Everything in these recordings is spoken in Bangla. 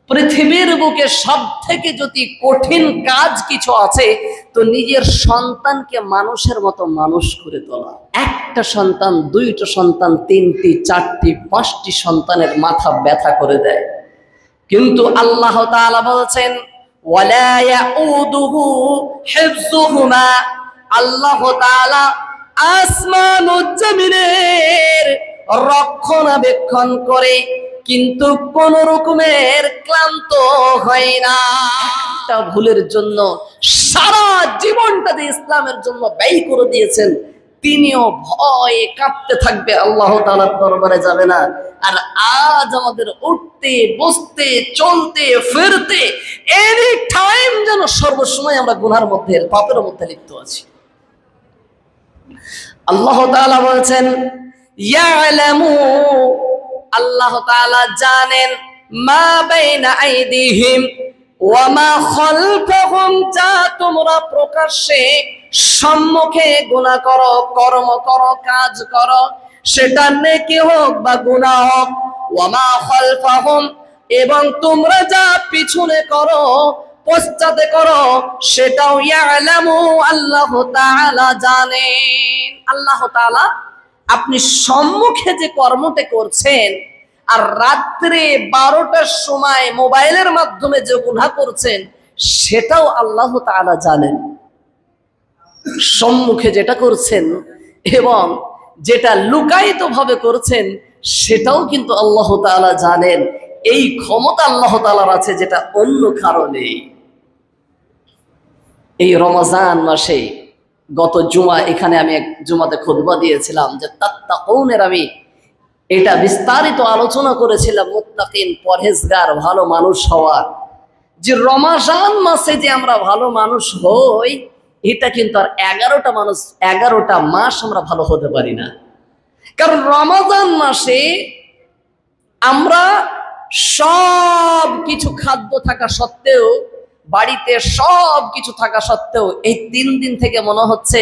পৃথিবীর বুকে সবথেকে যদি কঠিন কাজ কিছু আছে তো নিজের সন্তানকে মানুষের মতো মানুষ করে তোলা। একটা সন্তান, দুইটা সন্তান, তিনটি, চারটি, পাঁচটি সন্তানের মাথা ব্যথা করে দেয়। কিন্তু আল্লাহ তাআলা বলছেন ওয়ালা ইয়াউদুহু হিফযুহুমা, আল্লাহ তাআলা আসমান ও জমিনের রক্ষণাবেক্ষণ করে কিন্তু কোন রকমের ক্লান্ত হয় না। একটা ভুলের জন্য সারা জীবনটা যে ইসলামের জন্য ব্যয় করে দিয়েছেন, তিনিও ভয়ে কাঁপতে থাকবে, আল্লাহ তাআলার দরবারে যাবে না। আর আজ আমাদের উঠতে বসতে চলতে ফিরতে এনি টাইম যেন সর্বসময় আমরা গুনার মধ্যে, পাপের মধ্যে লিপ্ত আছি। আল্লাহ তাআলা বলছেন ইয়ালামু, আল্লাহ তাআলা জানেন মা বাইনা আইদিহিম ওয়া মা খালফাহুম, যা তোমরা প্রকাশ্যে সম্মুখে গুনাহ করো, কর্ম করো, কাজ করো, সেটা নেকি হোক বা গুনাহ হোক, ওয়া মা খালফাহুম, এবং তোমরা যা পিছনে করো, পশ্চাতে করো, সেটাও ইয়ালামু, আল্লাহ তাআলা জানেন। আল্লাহ তাআলা আপনি সম্মুখে যে কর্মটা করছেন আর রাত্রে 12টার সময় মোবাইলের মাধ্যমে যে গুনাহ করছেন সেটাও আল্লাহ তাআলা জানেন। সম্মুখে যেটা করছেন এবং যেটা লুকায়িত ভাবে করছেন সেটাও কিন্তু আল্লাহ তাআলা জানেন। এই ক্ষমতা আল্লাহ তাআলার আছে যেটা অন্য কারণে। এই রমজান মাসে গত জুমা এখানে আমি এক জুমাতে খুতবা দিয়েছিলাম যে তাত্তাকুনের, আমি এটা বিস্তারিত আলোচনা করেছিলাম মুত্তাকিন, পরহেজগার, ভালো মানুষ হওয়ার। যে রমজান মাসে যে আমরা ভালো মানুষ হই এটা কিন্তু আর 11টা মাস আমরা ভালো হতে পারি না। কারণ রমজান মাসে আমরা সব কিছু খাদ্য থাকা সত্ত্বেও, বাড়িতে সব কিছু থাকা সত্ত্বেও এই 3 দিন থেকে মনে হচ্ছে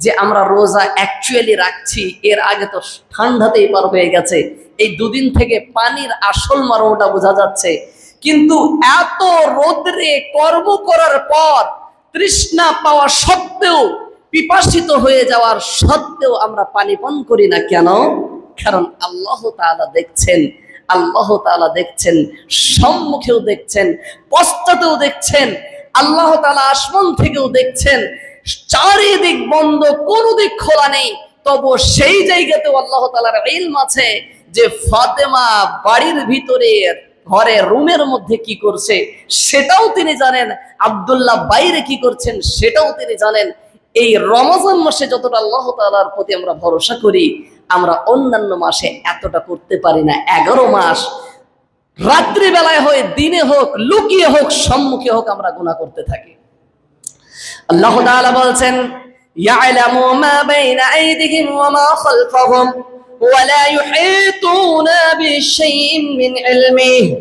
যে আমরা রোজা অ্যাকচুয়ালি রাখছি। এর আগে তো ঠান্ডাতেই পার হয়ে গেছে, এই 2 দিন থেকে পানির আসল মর্মটা বোঝা যাচ্ছে। কিন্তু এত রোদ্রে কর্ম করার পর তৃষ্ণা পাওয়া সত্ত্বেও, পিপাসিত হয়ে যাওয়ার সত্ত্বেও আমরা পানি পান করি না কেন? কারণ আল্লাহ তাআলা দেখছেন, আল্লাহ তাআলা দেখছেন, সম্মুখেও দেখছেন, পশ্চাতেও দেখছেন, আল্লাহ তাআলা আসমান থেকেও দেখছেন। চারিদিক বন্ধ, কোনো দিক খোলা নেই, তবু সেই জায়গাতেও আল্লাহ তাআলার ইলম আছে যে ফাতেমা বাড়ির ভিতরে ঘরে রুমের মধ্যে কি করছে সেটাও তিনি জানেন, আব্দুল্লাহ বাইরে কি করছেন সেটাও তিনি জানেন। এই রমজান মাসে যতটা আল্লাহ তাআলার প্রতি আমরা ভরসা করি, আমরা অন্যান্য মাসে এতটা করতে পারি না। 11 মাস রাত্রি বেলায় হোক, দিনে হোক, লুকিয়ে হোক, সম্মুখে হোক, আমরা গুনাহ করতে থাকি। আল্লাহ তাআলা বলছেন ইয়ালামু মা বাইনা আইদিহিম ওয়া মা খালফাহুম ওয়া লা ইউহিতুনা বিশাইইন মিন ইলমিহি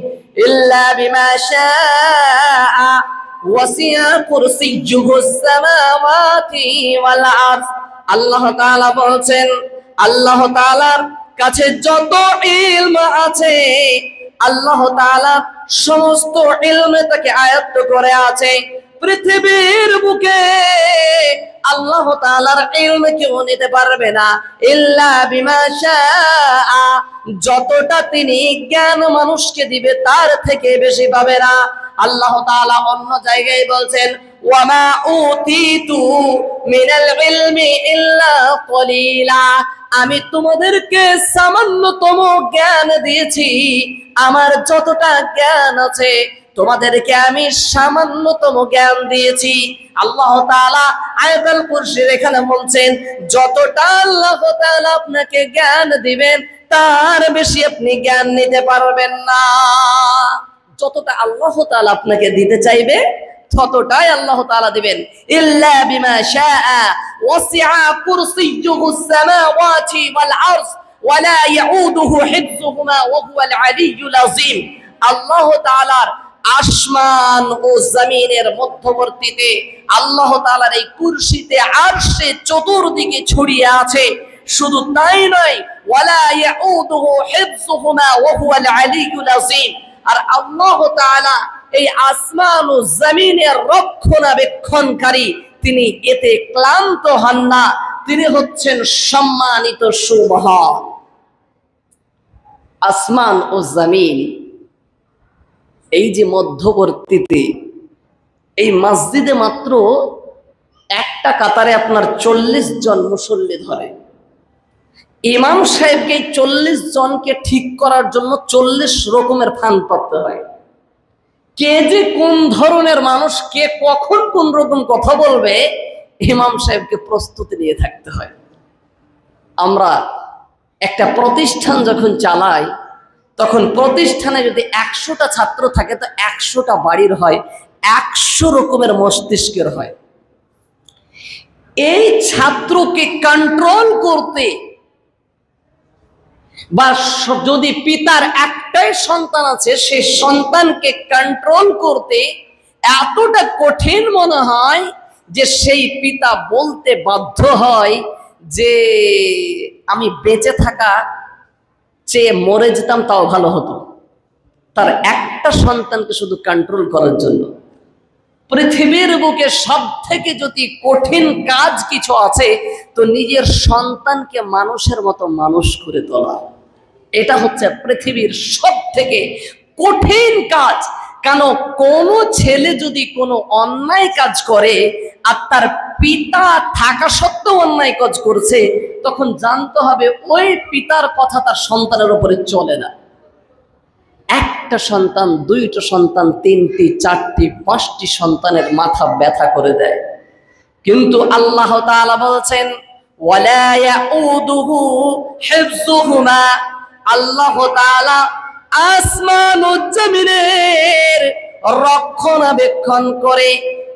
ইল্লা বিমা শাআ ওয়াসি'a কুরসিয়্যুহুস সামাওয়াতি ওয়াল আরদ। আল্লাহ তাআলা বলছেন আল্লাহ তাআলার কাছে যত ইলম আছে, আল্লাহ তাআলা সমস্ত ইলমে তাকে আয়ত্ত করে আছে। পৃথিবীর বুকে আল্লাহ তাআলার ইলম কেউ নিতে পারবে না ইল্লা বিমা শাআ, যতটা তিনি জ্ঞান মানুষকে দিবে তার থেকে বেশি পাবে না। আল্লাহ তাআলা অন্য জায়গায় বলছেন ওয়ামা উতিতু মিনাল ইলমি ইল্লা কলিলা, আমি তোমাদেরকে সামান্যতম জ্ঞান দিয়েছি। আমার যতটা জ্ঞান আছে তোমাদেরকে আমি সামান্যতম জ্ঞান দিয়েছি। আল্লাহ তাআলা আয়াতুল কুরসির এখানে বলছেন যতটা আল্লাহ তাআলা আপনাকে জ্ঞান দিবেন তার বেশি আপনি জ্ঞান নিতে পারবেন না। যতটা আল্লাহ তাআলা আপনাকে দিতে চাইবে ততটাই আল্লাহ তাআলা দিবেন। ইল্লা বিমা শাআ ওয়াসি'a কুরসিয়্যুহুস সামাওয়াতি ওয়াল আরদ ওয়া লা ইয়াউদুহু হিফযুহুমা ওয়া হুয়াল আলিয়্যুল আযীম। আল্লাহ তাআলার আসমান ও জমিনের মধ্যবর্তীতে আল্লাহ তাআলার এই কুরসিতে আরশে চতুর্দিকে ছড়িয়ে আছে। শুধু তাই নয়, ওয়া লা ইয়াউদুহু হিফযুহুমা ওয়া হুয়াল আলিয়্যুল আযীম। আর আল্লাহ তাআলা এই আসমান ও জমিনের রক্ষণাবেক্ষণকারী, তিনি এতে ক্লান্ত হন না। তিনি হচ্ছেন সম্মানিত সুমহান। আসমান ও জমিন এই যে মধ্যবর্তীতে, এই মসজিদে মাত্র একটা কাতারে আপনার 40 জন মুসল্লি ধরে। ইমাম সাহেবকে 40 জনকে ঠিক করার জন্য 40 রকমের ফান করতে হয়। কে যে কোন ধরনের মানুষ, কে কখন কোন রকম কথা বলবে, ইমাম সাহেবকে প্রস্তুতি নিয়ে থাকতে হয়। আমরা একটা প্রতিষ্ঠান যখন চালাই, তখন প্রতিষ্ঠানে যদি 100টা ছাত্র থাকে তো 100টা বাড়ির হয়, 100 রকমের মস্তিষ্কের হয়। এই ছাত্রকে কন্ট্রোল করতে, বা যদি পিতার একটাই সন্তান আছে, সেই সন্তানকে কন্ট্রোল করতে এতটা কঠিন মনে হয় যে সেই পিতা বলতে বাধ্য হয় যে আমি বেঁচে থাকা চেয়ে মরে যেতাম তাও ভালো হতো, তার একটা সন্তানকে শুধু কন্ট্রোল করার জন্য। পৃথিবীর বুকে সব থেকে যদি কঠিন কাজ কিছু আছে তো নিজের সন্তানকে মানুষের মতো মানুষ করে তোলা। এটা হচ্ছে পৃথিবীর সব থেকে কঠিন কাজ। কেন, কোনো ছেলে যদি কোনো অন্যায় কাজ করে আর তার পিতা থাকা সত্ত্বেও অন্যায় কাজ করছে, তখন জানতে হবে ওই পিতার কথা তার সন্তানের উপরে চলে না। একটা সন্তান, 2টা সন্তান, 3টি, 4টি, 5টি সন্তানের মাথা ব্যথা করে দেয়। কিন্তু আল্লাহ তাআলা বলছেন ওয়ালা ইয়াউদুহু হিফযুহুমা, আল্লাহ তাআলা আসমান ও জমিনের রক্ষণাবেক্ষণ করে,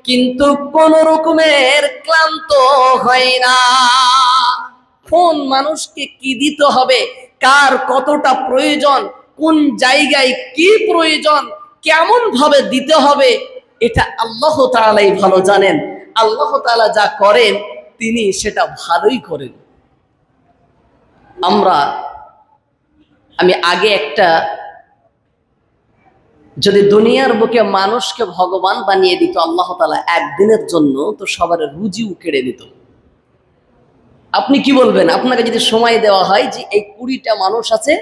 কিন্তু কোন রকমের ক্লান্ত হয় না। কোন মানুষকে কি দিতে হবে, কার কতটা প্রয়োজন, কোন জায়গায় কি প্রয়োজন, কেমন ভাবে দিতে হবে, এটা আল্লাহ তাআলাই ভালো জানেন। আল্লাহ তাআলা যা করেন তিনি সেটা ভালোই করেন। আমি আগে একটা, যদি দুনিয়ার বুকে মানুষকে ভগবান বানিয়ে দিত আল্লাহ তাআলা একদিনের জন্য, তো সবার রুজিও কেড়ে দিত। আপনি কি বলবেন? আপনাকে যদি সময় দেওয়া হয় যে এই 20টা মানুষ আছে,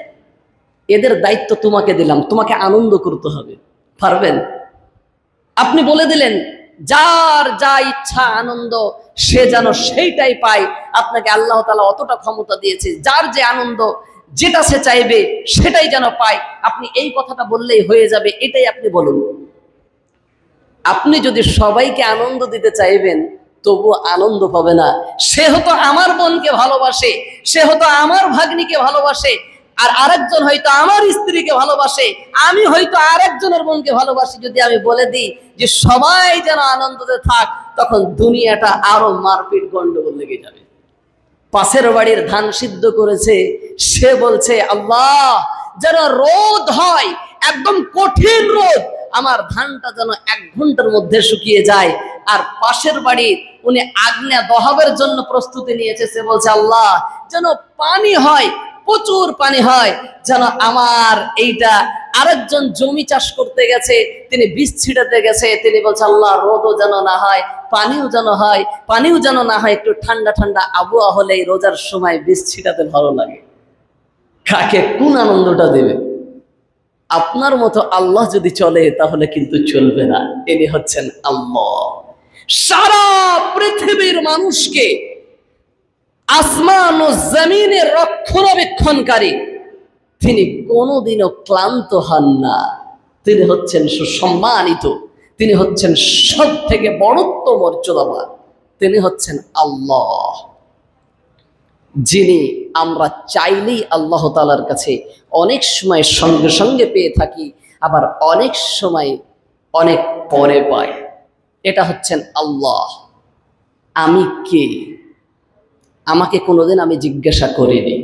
এদের দায়িত্ব তোমাকে দিলাম, তোমাকে আনন্দ করতে হবে, পারবেন? আপনি বলে দিলেন যার যা ইচ্ছা আনন্দ সে যেন সেইটাই পায়। আপনাকে আল্লাহ তাআলা অতটা ক্ষমতা দিয়েছে, যার যে আনন্দ, যেটা সে চাইবে সেটাই যেন পায়। আপনি এই কথাটা বললেই হয়ে যাবে, এটাই আপনি বলুন। আপনি যদি সবাইকে আনন্দ দিতে চাইবেন তবু আনন্দ পাবে না। সে হয়তো আমার বোনকে ভালোবাসে, সে হয়তো আমার ভাগ্নিকে ভালোবাসে, আর আরেকজন হয়তো আমার স্ত্রীকে ভালোবাসে, আমি হয়তো আরেকজনের বোনকে ভালোবাসি। যদি আমি বলে দিই যে সবাই যেন আনন্দতে থাক, তখন দুনিয়াটা আরো মারপিট গন্ডগোল লেগে যাবে। পাশের বাড়ির ধান সিদ্ধ করেছে, সে বলছে আল্লাহ যেন রোদ হয়, একদম কঠিন রোদ, আমার ধানটা যেন 1 ঘন্টার মধ্যে শুকিয়ে যায়। আর পাশের বাড়ির উনি আগ্নেয় দহবের জন্য প্রস্তুতি নিয়েছে, সে বলছে আল্লাহ যেন পানি হয়, প্রচুর পানি হয়, যেন আমার এইটা। আরেকজন জমি চাষ করতে গেছে, তিনি বীজ ছিটাতে গেছে, তিনি বলছে আল্লাহ রোদও যেন না হয়, পানিও যেন হয়, পানিও যেন না হয়, একটু ঠান্ডা ঠান্ডা আবহাওয়া হলে রোজার সময় বীজ ছিটাতে ভালো লাগে। কাকে কোন আনন্দটা দেবে? আপনার মতো আল্লাহ যদি চলে তাহলে কিন্তু চলবে না। ইনি হচ্ছেন আল্লাহ। সারা পৃথিবীর মানুষকে আসমান ও জমিনের রক্ষণাবেক্ষণকারী, তিনি কোনোদিনও ক্লান্ত হন না। তিনি হচ্ছেন সুসম্মানিত, তিনি হচ্ছেন সব থেকে বড়ত্ব মর্যাদাবান, তিনি হচ্ছেন আল্লাহ, যিনি আমরা চাইলেই আল্লাহ তাআলার কাছে অনেক সময় সঙ্গে সঙ্গে পেয়ে থাকি, আবার অনেক সময় অনেক পরে পাই। এটা হচ্ছেন আল্লাহ। আমি কে? আমাকে কোনোদিন আমি জিজ্ঞাসা করিনি।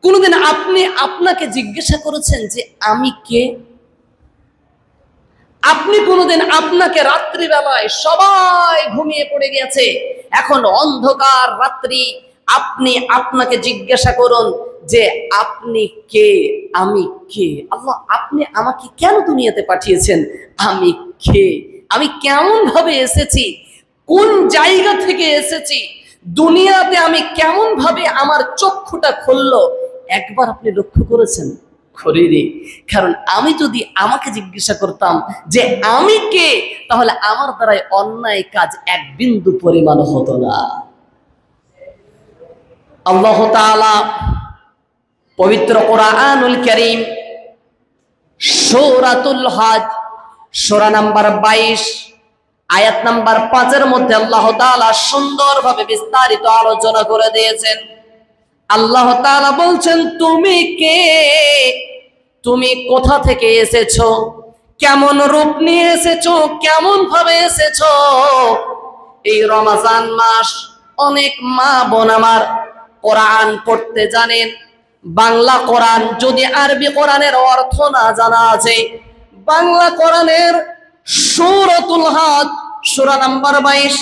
কোনোদিন আপনি আপনাকে জিজ্ঞাসা করেছেন যে আমি কে? আপনি কোনোদিন আপনাকে রাত্রিবেলায় সবাই ঘুমিয়ে পড়ে গেছে, এখন অন্ধকার রাত্রি, আপনি আপনাকে জিজ্ঞাসা করুন যে আপনি কে, আমি কে। আল্লাহ, আপনি আমাকে কেন দুনিয়াতে পাঠিয়েছেন, আমি কে, আমি কেমন ভাবে এসেছি, কোন জায়গা থেকে এসেছি, দুনিয়াতে আমি কেমন ভাবে আমার চক্ষুটা খুললো, একবার আপনি লক্ষ্য করেছেন? করিনি। কারণ আমি যদি আমাকে জিজ্ঞাসা করতাম যে আমি কে, তাহলে আমার দ্বারাই অন্যায় কাজ এক বিন্দু পরিমাণ হতো না। আল্লাহ তাআলা পবিত্র কোরআনুল কারীম সূরাতুল হজ সূরা নাম্বার 22 আয়াত নাম্বার 5 এর মধ্যে আল্লাহ তাআলা সুন্দরভাবে বিস্তারিত আলোচনা করে দিয়েছেন। আল্লাহ তাআলা বলছেন, তুমি কে, তুমি কোথা থেকে এসেছো, কেমন রূপ নিয়ে এসেছো, কেমন ভাবে এসেছো। এই রমজান মাস অনেক মা বোন আমার কোরআন পড়তে জানেন, বাংলা কোরআন, যদি আরবি কোরআনের অর্থ না জানা আছে, বাংলা কোরআনের সূরাতুল হজ সূরা নাম্বার 22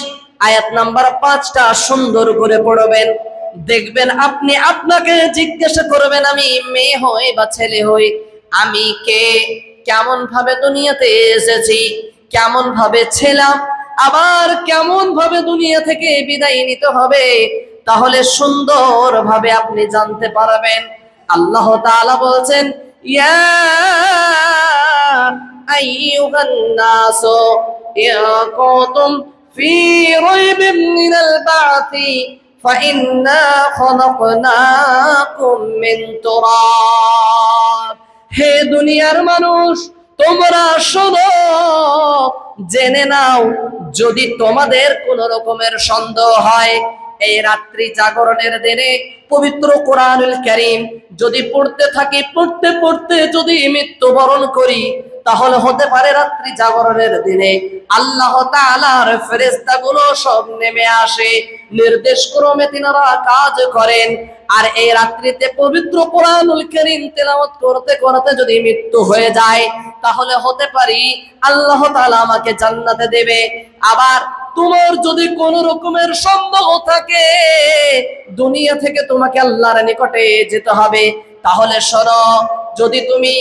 আয়াত নাম্বার 5টা সুন্দর করে পড়বেন। দেখবেন আপনি আপনাকে জিজ্ঞাসা করবেন, আমি মেয়ে হই বা ছেলে হই, আমি কে, কেমন ভাবে দুনিয়াতে এসেছি, কেমন ভাবে ছিলাম, আবার কেমন ভাবে দুনিয়া থেকে বিদায় নিতে হবে, তাহলে সুন্দর ভাবে আপনি জানতে পারবেন। আল্লাহ তাআলা বলছেন, ইয়া আইয়ুহান নাস ইয়া কুনতুম ফি রাইবিন মিনাল বা'থি ফাইন্না খলাকনাকুম মিন তুরাব। হে দুনিয়ার মানুষ, তোমরা শোনো, জেনে নাও, যদি তোমাদের কোন রকমের সন্দেহ হয়, এই রাত্রি জাগরণের দিনে পবিত্র কোরআনুল কারীম যদি পড়তে থাকি, পড়তে পড়তে যদি মৃত্যুবরণ করি, তাহলে হতে পারে রাত্রি জাগরণের দিনে আল্লাহ তাআলার ফেরেশতাগুলো সব নেমে আসে, নির্দেশ ক্রমে তিনারা কাজ করেন। আর এই রাত্রিতে পবিত্র কোরআনুল কারীম তেলাওয়াত করতে করতে যদি মৃত্যু হয়ে যায়, তাহলে হতে পারি আল্লাহ তাআলা আমাকে জান্নাতে দেবে। আবার তোমার যদি কোন রকমের সন্দেহ থাকে দুনিয়া থেকে তোমাকে আল্লাহর নিকটে যেতে হবে, তাহলে শোনো, যদি তুমি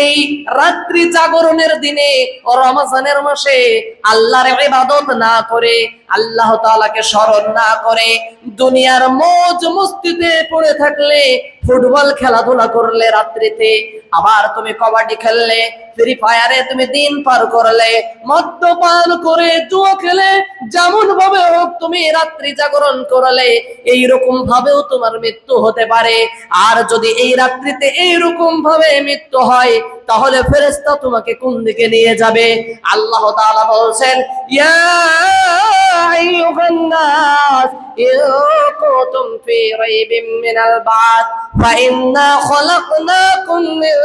এই রাত্রি জাগরণের দিনে ও রমজানের মাসে আল্লাহর ইবাদত না করে, আল্লাহ তাআলাকে স্মরণ না করে দুনিয়ার মौज মস্তিতে পড়ে থাকলে, ফুটবল খেলাধুলা করলে রাত্রিতে, আবার তুমি কবাডি খেললে, ফ্রি ফায়ারে তুমি দিন পার করলে, মদ্যপান করে জুয়া খেলে, যেমন ভাবে হোক তুমি রাত্রি জাগরণ করলে, এইরকম ভাবেও তোমার মৃত্যু হতে পারে। আর যদি এই রাত্রিতে এইরকম ভাবে মৃত্যু হয়, তাহলে ফেরেশতা তোমাকে কোন দিকে নিয়ে যাবে? আল্লাহ তাআলা বলছেন, ইয়া আইয়ুহান নাস ইন কুনতুম ফি রাইবিন মিনাল বা'থ ফাইন্না খলাকনাকুম মিন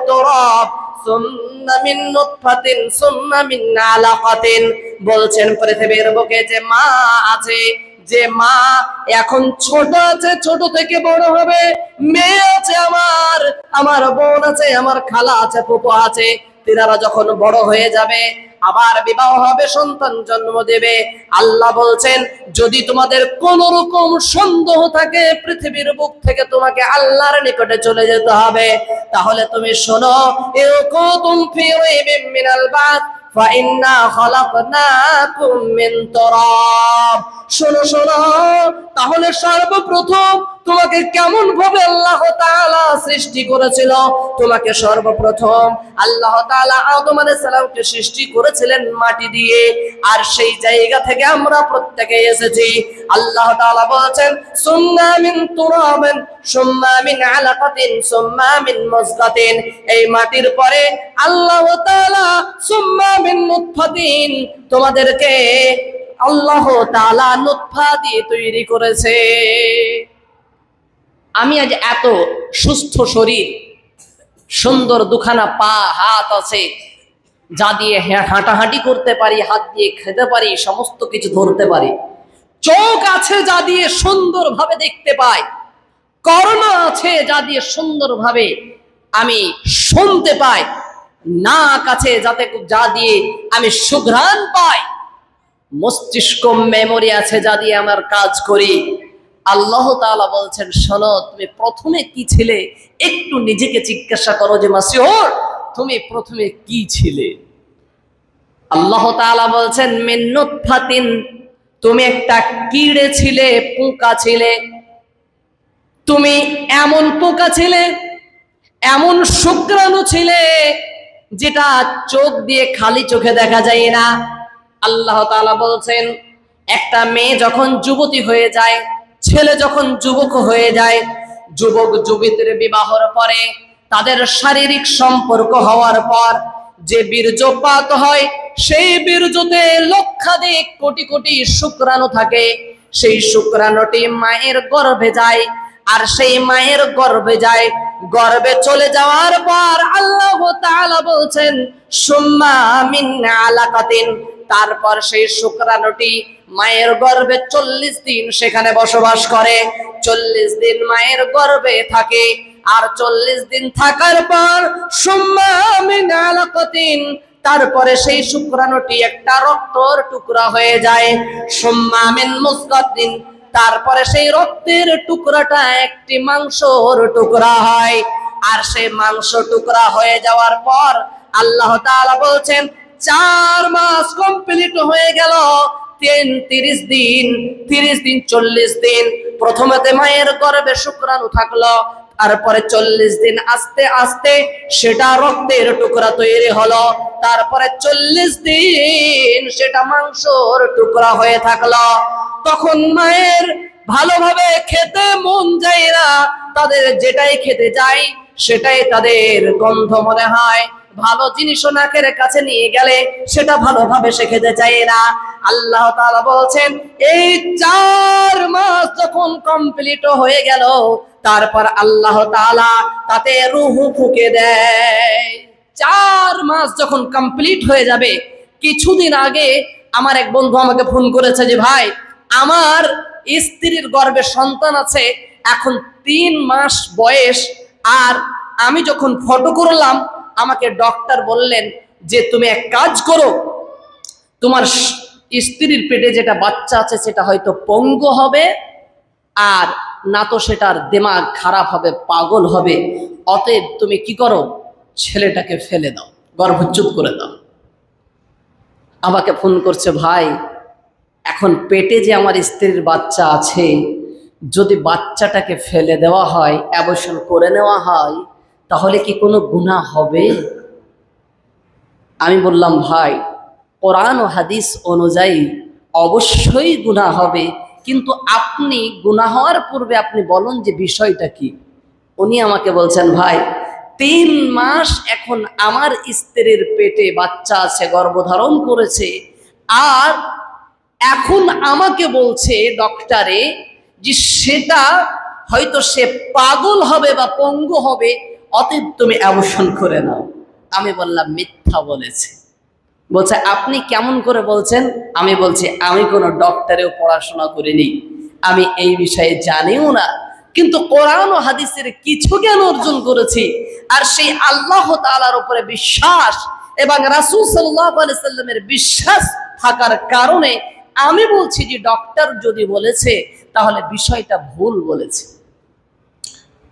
তুরাব সুম্মা মিন নুতফাতিন সুম্মা মিন আলাকাতিন। বলছেন পৃথিবীর বুকে যে মা আছে, যে মা এখন ছোট আছে, ছোট থেকে বড় হবে, মেয়ে আছে আমার বোন আছে, আমার খালা আছে, ফুফু আছে, তিনারা যখন বড় হয়ে যাবে, আবার বিবাহ হবে, সন্তান জন্ম দেবে। আল্লাহ বলছেন, যদি তোমাদের কোন রকম সন্দেহ থাকে পৃথিবীর বুক থেকে তোমাকে আল্লাহর নিকটে চলে যেতে হবে, তাহলে তুমি শোনো, ইউকুতুম ফি রাইবিন মিনাল বা'থ ফাইন্না খলাকনাকুম মিন তুরাব। শোনো শোনো, তাহলে সর্বপ্রথম তোমাকে কেমন ভাবে আল্লাহ তাআলা সৃষ্টি করেছিল? তোমাকে সর্বপ্রথম আল্লাহ তাআলা আদম আলাইহিস সালামকে সৃষ্টি করেছিলেন মাটি দিয়ে, আর সেই জায়গা থেকে আমরা প্রত্যেকে এসেছি। আল্লাহ তাআলা বলেছেন, সুম্মা মিন তুরাবিন সুম্মা মিন আলাকাতিন সুম্মা মিন মুযগাতিন। এই মাটির পরে আল্লাহ তাআলা সুম্মা মিন নুতফাতিন, তোমাদেরকে আল্লাহ তাআলা নুতফা দিয়ে তৈরি করেছে। আমি আজ এত সুস্থ শরীর, সুন্দর দুখানা পা হাত আছে, যা দিয়ে হাঁটাহাঁটি করতে পারি, হাত দিয়ে খেতে পারি, সমস্ত কিছু ধরতে পারি, চোখ আছে যা দিয়ে সুন্দরভাবে দেখতে পাই, কর্ণ আছে যা দিয়ে সুন্দরভাবে আমি শুনতে পাই, নাক আছে যা দিয়ে আমি সুঘ্রাণ পাই, মস্তিষ্ক মেমোরি আছে যা দিয়ে আমার কাজ করি, আল্লাহ তাআলা বলছেন, শোনো, তুমি প্রথমে কি ছিলে একটু নিজেকে জিজ্ঞাসা করো যে মাসিহুর তুমি প্রথমে কি ছিলে। আল্লাহ তাআলা বলছেন, মিন নুতফাতিন, তুমি একটা কীড়ে ছিলে, পোকা ছিলে। তুমি এমন পোকা ছিলে, এমন শুক্রাণু ছিলে যেটা চোখ দিয়ে খালি চোখে দেখা যায় না। আল্লাহ তাআলা বলছেন, একটা মেয়ে যখন যুবতী হয়ে যায়, ছেলে যখন যুবক হয়ে যায়, যুবক যুবতীর বিবাহের পরে তাদের শারীরিক সম্পর্ক হওয়ার পর যে বীর্যপাত হয়, সেই বীর্যতে লক্ষাধিক কোটি কোটি শুক্রাণু থাকে। সেই শুক্রাণুটি মায়ের গর্ভে যায়, আর সেই মায়ের গর্ভে যায়। গর্ভে চলে যাওয়ার পর আল্লাহ তাআলা বলছেন, সুম্মা মিন আলাকাতিন, তারপর সেই শুক্রাণুটি মায়ের গর্ভে 40 দিন সেখানে বসবাস করে। 40 দিন মায়ের গর্ভে থাকে, আর 40 দিন থাকার পর সুম্মা মিন আলাকাতিন, তারপরে সেই শুক্রাণুটি একটা রক্তের টুকরা হয়ে যায়। সুম্মা মিন মুসগাতিন, তারপরে সেই রক্তের টুকরাটা একটি মাংসর টুকরা হয়। আর সেই মাংস টুকরা হয়ে যাওয়ার পর আল্লাহ তাআলা বলছেন, 4 মাস কমপ্লিট হয়ে গেল। 30 দিন, 30 দিন 40 দিন প্রথমেতে মায়ের গর্ভে শুক্রাণু থাকলো, তারপরে 40 দিন আস্তে আস্তে সেটা রক্তের টুকরা তৈরি হলো, তারপরে 40 দিন সেটা মাংসর টুকরা হয়ে থাকলো। তখন মায়ের ভালোভাবে খেতে মন যায় না, তাদের যেটাই খেতে যায় সেটাই তাদের গন্ধ মনে হয়। ভালো জিনিস নাকের কাছে নিয়ে গেলে সেটা ভালোভাবে সে খেতে চায় না। আল্লাহ তাআলা বলছেন, এই 4 মাস যখন কমপ্লিট হয়ে গেল, তারপর আল্লাহ তাআলা তাতে রূহ ফুঁকে দেয়। 4 মাস যখন কমপ্লিট হয়ে যাবে, কিছুদিন আগে আমার এক বন্ধু আমাকে ফোন করেছে যে ভাই, আমার স্ত্রীর গর্ভে সন্তান আছে, এখন 3 মাস বয়স। আর আমি যখন ফটো করলাম, আমাকে ডক্টর বললেন যে তুমি এক কাজ করো, তোমার স্ত্রীর পেটে যেটা বাচ্চা আছে সেটা হয়তো পঙ্গু হবে, আর না তো সেটার দিমাগ খারাপ হবে, পাগল হবে। অতএব তুমি কি করো, ছেলেটাকে ফেলে দাও, গর্ভচ্যুত করে দাও। আমাকে ফোন করছে, ভাই এখন পেটে যে আমার স্ত্রীর বাচ্চা আছে, যদি বাচ্চাটাকে ফেলে দেওয়া হয়, অ্যাবর্শন করে নেওয়া হয়, তাহলে কি কোনো গুনাহ হবে? আমি বললাম, ভাই কোরআন ও হাদিস অনুযায়ী অবশ্যই গুনাহ হবে, কিন্তু আপনি গুনাহ হওয়ার পূর্বে আপনি বলুন যে বিষয়টা কি। উনি আমাকে বলছেন, ভাই 3 মাস এখন আমার স্ত্রীর পেটে বাচ্চা আছে, গর্ভধারণ করেছে, আর এখন আমাকে বলছে ডক্টরে যে সেটা হয়তো সে পাগল হবে বা পঙ্গু হবে, অতএব তুমি অ্যাবর্শন করে নাও। আমি বললাম, মিথ্যা বলেছে। বলছে, আপনি কেমন করে বলছেন? আমি বলছি, আমি কোনো ডক্টরেও পড়াশোনা করিনি, আমি এই বিষয়ে জানিও না, কিন্তু কোরআন ও হাদিসের কিছু জ্ঞান অর্জন করেছি। আর সেই আল্লাহ তাআলার উপরে বিশ্বাস এবং রাসূল সাল্লাল্লাহু আলাইহি সাল্লামের বিশ্বাস থাকার কারণে আমি বলছি যে ডক্টর যদি বলেছে তাহলে বিষয়টা ভুল বলেছে।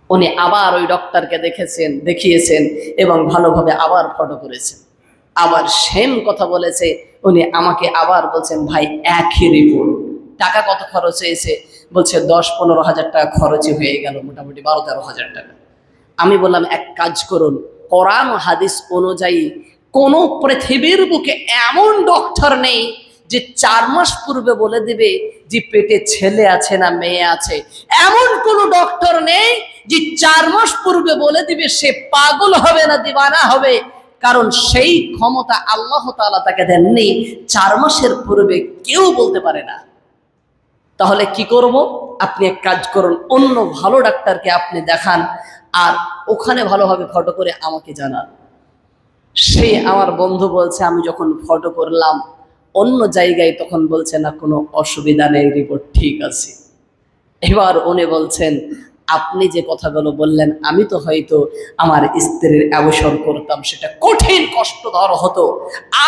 উনি আবার ওই ডক্টরকে দেখিয়েছেন এবং ভালোভাবে আবার ফটো করেছেন, আবার সেম কথা বলেছে। উনি আমাকে আবার বলছেন, ভাই একই রিপোর্ট, টাকা কত খরচ হয়েছে? বলছে 10-15 হাজার টাকা খরচই হয়ে গেল, মোটামুটি 12-13 হাজার টাকা। আমি বললাম, এক কাজ করুন, কোরআন ও হাদিস অনুযায়ী কোনো পৃথিবীর বুকে এমন ডক্টর নেই যে 4 মাস পূর্বে বলে দিবে যে পেটে ছেলে আছে না মেয়ে আছে। এমন কোন ডক্টর নেই যে 4 মাস পূর্বে বলে দিবে সে পাগল হবে না দিওয়ানা হবে, কারণ সেই ক্ষমতা আল্লাহ তাআলা তাকে দেননি। 4 মাসের পূর্বে কেউ বলতে পারে না। তাহলে কি করব? আপনি এক কাজ করুন, অন্য ভালো ডাক্তারকে আপনি দেখান, আর ওখানে ভালোভাবে ফটো করে আমাকে জানান। সে আমার বন্ধু বলছে, আমি যখন ফটো করলাম অন্য জায়গায়, তখন বলছে না কোনো অসুবিধা নেই, রিপোর্ট ঠিক আছে। এবার উনি বলছেন, আপনি যে কথাগুলো বললেন আমি তো হয়তো আমার স্ত্রীর অবসর করতাম, সেটা কঠিন কষ্টকর হতো,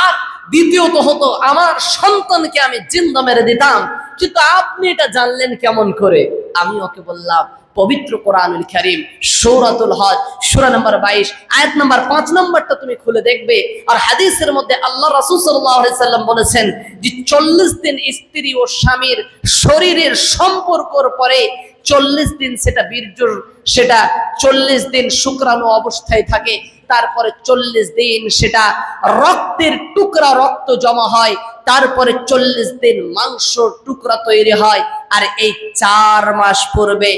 আর দ্বিতীয়ত হতো আমার সন্তানকে আমি জিন্দা মেরে দিতাম, কিন্তু আপনি এটা জানলেন কেমন করে? আমি ওকে বললাম পবিত্র কোরআনুল কারীম সূরাতুল হজ সূরা নম্বর 22 আয়াত নম্বর 5 নম্বরটা তুমি খুলে দেখবে। আর হাদিসের মধ্যে আল্লাহ রাসূল সাল্লাল্লাহু আলাইহি সাল্লাম বলেছেন যে 40 দিন স্ত্রী ও স্বামীর শরীরের সম্পর্কের পরে 40 দিন সেটা বীর্যর, সেটা 40 দিন শুক্রাণু অবস্থায় থাকে, তারপরে 40 দিন সেটা রক্তের টুকরা রক্ত জমা হয়, তারপরে 40 দিন মাংস টুকরা তৈরি হয়। আর এই 4 মাস পূর্বে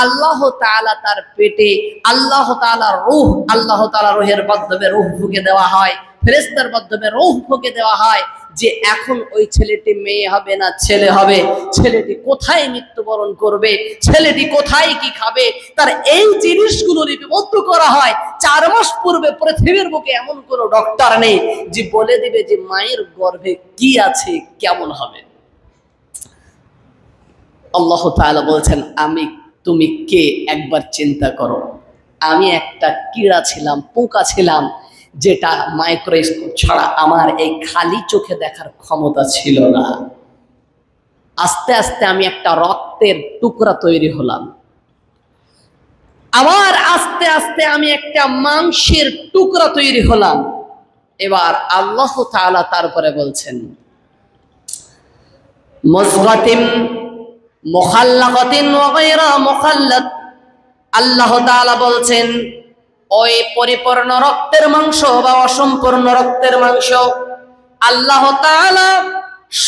আল্লাহ তাআলা তার পেটে আল্লাহ তাআলা রূহ, আল্লাহ তাআলা রূহের মাধ্যমে রূহ ফুঁকে দেওয়া হয়, ফেরেশতার মাধ্যমে রূহ ফুঁকে দেওয়া হয় যে এখন ওই ছেলেটি মেয়ে হবে না ছেলে হবে, ছেলেটি কোথায় মৃত্যুবরণ করবে, ছেলেটি কোথায় কি খাবে, তার এই জিনিসগুলো লিপিবদ্ধ করা হয়। 4 মাস পূর্বে পৃথিবীর বুকে এমন কোনো ডক্টর নেই যে বলে দিবে যে মায়ের গর্ভে কি আছে, কেমন হবে। আল্লাহ তাআলা বলছেন আমি তুমি কে একবার চিন্তা করো। আমি একটা কীড়া ছিলাম, পোকা ছিলাম, যেটা মাইক্রোস্কোপ ছাড়া আমার এই খালি চোখে দেখার ক্ষমতা ছিল না। আস্তে আস্তে আমি একটা রক্তের টুকরা তৈরি হলাম, আবার আস্তে আস্তে আমি একটা মাংসের টুকরা তৈরি হলাম। এবার আল্লাহ তাআলা তারপরে বলছেন মুযগাতিন মুখাল্লাকাতিন ওয়া গায়রা মুখাল্লাত। আল্লাহ তাআলা বলছেন ওই পরিপূর্ণ রক্তের মাংস বা অসম্পূর্ণ রক্তের মাংস আল্লাহ তাআলা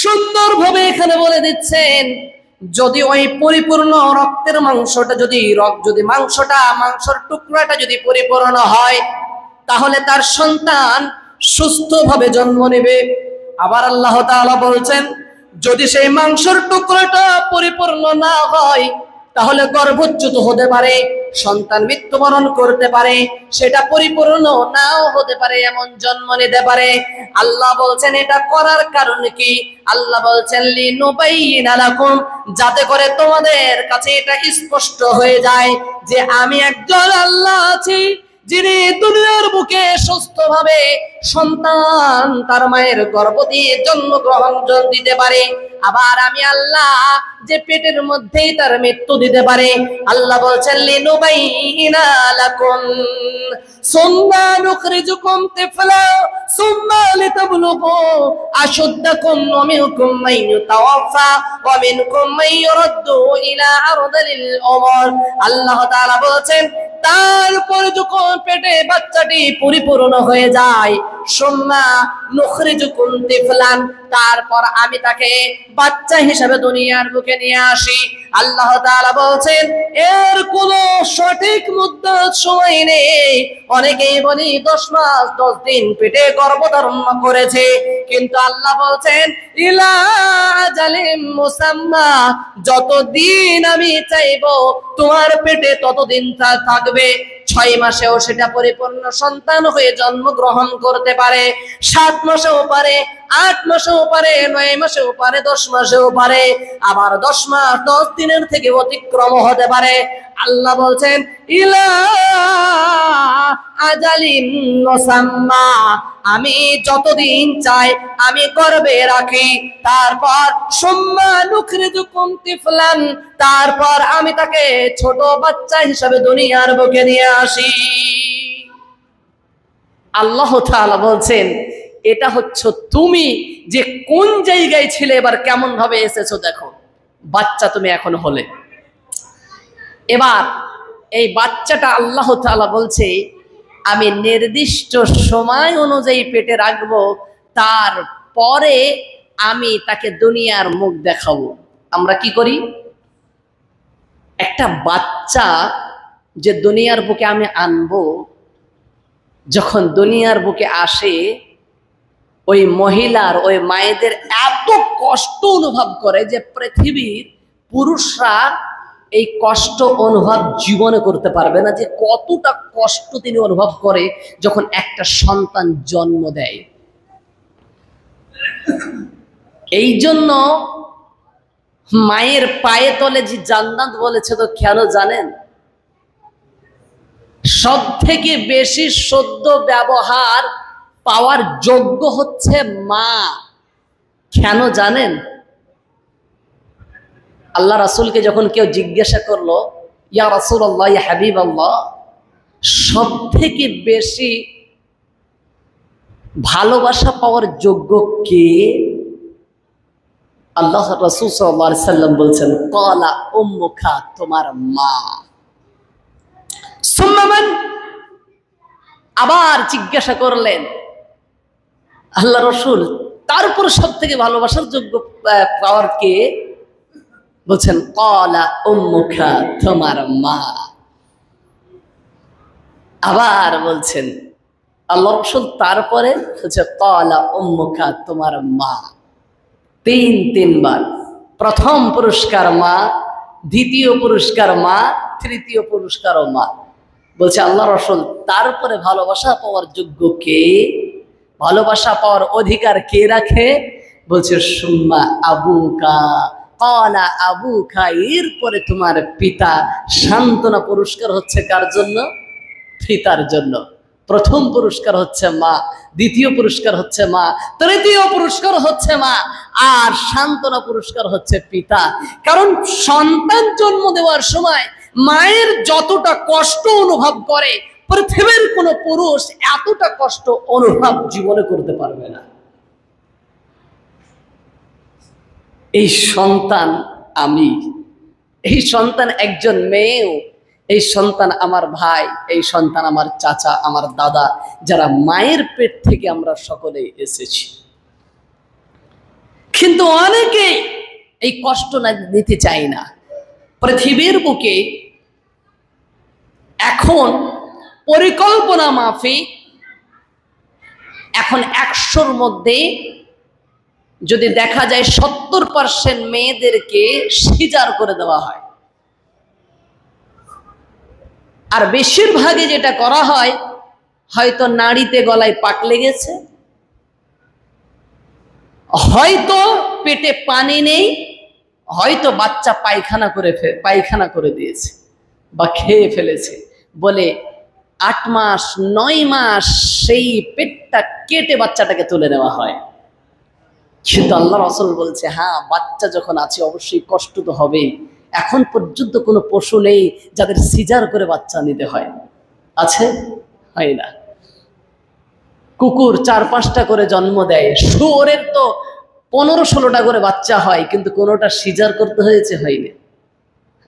সুন্দরভাবে এখানে বলে দিচ্ছেন, যদি ওই পরিপূর্ণ রক্তের মাংসটা যদি মাংসের টুকরাটা যদি পরিপূর্ণ হয় তাহলে তার সন্তান সুস্থভাবে জন্ম নেবে। আবার আল্লাহ তাআলা বলছেন যদি সেই মাংসের টুকরাটা পরিপূর্ণ না হয় তাহলে গর্ভচ্যুত হতে পারে, সন্তান মৃত্যুবরণ করতে পারে, সেটা পরিপূর্ণ নাও হতে পারে, এমন জন্ম নিতে পারে। আল্লাহ বলছেন এটা করার কারণ কি? আল্লাহ বলছেন লিনুবাইয়িনা লাকুম, যাতে করে তোমাদের কাছে এটা স্পষ্ট হয়ে যায় যে আমি একজন আল্লাহ আছি যিনি দুনিয়ার বুকে সুস্থভাবে সন্তান তার মায়ের গর্ভ দিয়ে জন্মগ্রহণ দিতে পারে, আবার আমি আল্লাহ যে পেটের মধ্যেই তার মৃত্যু দিতে পারে। আল্লাহ বলছেন লিনুবাইয়িনা লাকুম সুম্মা নুখরিজুকুম তিফলা সুম্মা লিতাবলুগু আশুদ্দাকুম ওয়া মিনকুম মান ইউতাওয়াফা ওয়া মিনকুম মান ইউরাদ্দু ইলা আরযালিল উমর। আল্লাহ তাআলা বলছেন তারপরে যখন পেটে বাচ্চাটি পরিপূর্ণ হয়ে যায়, সুম্মা নুখরিজুকুম তিফলান, তারপর আমি তাকে বাচ্চা হিসেবে দুনিয়ার বুকে নিয়ে আসি। আল্লাহ তাআলা বলছেন এর কোনো সঠিক মুদ্দাত সময় নেই। অনেকেই বলি 10 মাস 10 দিন পেটে গর্ভধারণ করেছে, কিন্তু আল্লাহ বলছেন ইলা আজালিম মুসাম্মা, যতদিন আমি চাইবো তোমার পেটে ততদিন থাকবে। 6 মাসেও সেটা পরিপূর্ণ সন্তান হয়ে জন্মগ্রহণ করতে পারে, 7 মাসেও পারে, 8 মাসেও পারে, 9 মাসেও পারে, 10 মাসেও পারে, আবার 10 মাস 10 দিনের থেকে অতিক্রম হতে পারে। আল্লাহ বলছেন ইলা আজালিন মুসাম্মা, আমি যতদিন চাই আমি গর্ভে রাখি, তারপর সুম্মা নুখরিজুকুম তিফলান, তারপর আমি তাকে ছোট বাচ্চা হিসেবে দুনিয়ার বুকে নিয়ে আসি। আল্লাহ তাআলা বলছেন এটা হচ্ছে তুমি যে কোন জায়গায় ছিলে, এবার কেমন ভাবে এসেছো দেখো, বাচ্চা তুমি এখন হলে। এবার এই বাচ্চাটা আল্লাহ তাআলা বলছে আমি নির্দিষ্ট সময় অনুযায়ী পেটে রাখবো, তারপরে আমি তাকে দুনিয়ার মুখ দেখাবো। আমরা কি করি, একটা বাচ্চা যে দুনিয়ার বুকে আমি আনবো, যখন দুনিয়ার বুকে আসে ওই মহিলার ওই মায়েদের এত কষ্ট অনুভব করে যে পৃথিবীর পুরুষরা এই কষ্ট অনুভব জীবনে করতে পারবে না, যে কতটা কষ্ট তিনি অনুভব করে যখন একটা সন্তান জন্ম দেয়। এই জন্য মায়ের পায়ে তলে যে জান্নাত বলেছে তো কেন জানেন? সব থেকে বেশি সদ্য ব্যবহার পাওয়ার যোগ্য হচ্ছে মা। কেন জানেন? আল্লাহ রাসূলকে যখন কেউ জিজ্ঞাসা করলো, ইয়া রাসূলুল্লাহ, ইয়া হাবিবাল্লাহ, সব থেকে বেশি ভালোবাসা পাওয়ার যোগ্য কে? আল্লাহ রাসূল সাল্লাল্লাহু আলাইহি সাল্লাম বলছেন, ক্বালা উম্মুকা, তোমার মা। সুম্মা মান? আবার জিজ্ঞাসা করলেন আল্লাহ রাসূল, তারপর সব থেকে ভালোবাসার যোগ্য পাওয়ার কে? বলছেন ক্বালা উম্মুকা, তোমার মা। আবার বলছেন আল্লাহ রাসূল, তারপরে হচ্ছে ক্বালা উম্মুকা, তোমার মা। তিনবার। প্রথম পুরস্কার মা, দ্বিতীয় পুরস্কার মা, তৃতীয় পুরস্কারও মা। বলছে আল্লাহ রাসূল, তারপরে ভালোবাসা পাওয়ার যোগ্য কে? ভালোবাসা পাওয়ার অধিকার কে রাখে? বলছে সুম্মা আবুকা, ক্বালা আবুকা, এরপরে তোমার পিতা। সান্ত্বনা পুরস্কার হচ্ছে কার জন্য? পিতার জন্য। প্রথম পুরস্কার হচ্ছে মা, দ্বিতীয় পুরস্কার হচ্ছে মা, তৃতীয় পুরস্কার হচ্ছে মা, আর সান্ত্বনা পুরস্কার হচ্ছে পিতা। কারণ সন্তান জন্ম দেওয়ার সময় মায়ের যতটা কষ্ট অনুভব করে, পৃথিবীর কোনো পুরুষ এতটা কষ্ট অনুভব জীবনে করতে পারবে না। এই সন্তান আমি, এই সন্তান একজন মেয়েও, এই সন্তান আমার ভাই, এই সন্তান আমার চাচা, আমার দাদা, যারা মায়ের পেট থেকে আমরা সকলে এসেছি। কিন্তু অনেকে এই কষ্ট না নিতে চাই না। পৃথিবীর বুকে এখন পরিকল্পনা মাফিক, এখন 100-র মধ্যে যদি দেখা যায় 70% মেয়েদেরকে সিজার করে দেওয়া হয়। আর বেশিরভাগে যেটা করা হয়, হয়তো নাড়িতে গলায় পাক লেগেছে, হয়তো পেটে পানি নেই, হয়তো বাচ্চা পায়খানা করে দিয়েছে বা খেয়ে ফেলেছে, বলে 8 মাস 9 মাস সেই পেটটা কেটে বাচ্চাটাকে তুলে নেওয়া হয়। কিন্তু আল্লাহ রাসূল বলছে, হ্যাঁ, বাচ্চা যখন আছে অবশ্যই কষ্ট তো হবেই। এখন পর্যন্ত কোনো পশু নেই যাদের সিজার করে বাচ্চা নিতে হয়। আছে? হয় না। কুকুর 4-5টা করে জন্ম দেয়, শুয়োরের তো 15-16টা করে বাচ্চা হয়, কিন্তু কোনোটা সিজার করতে হয়েছে? হয়নি।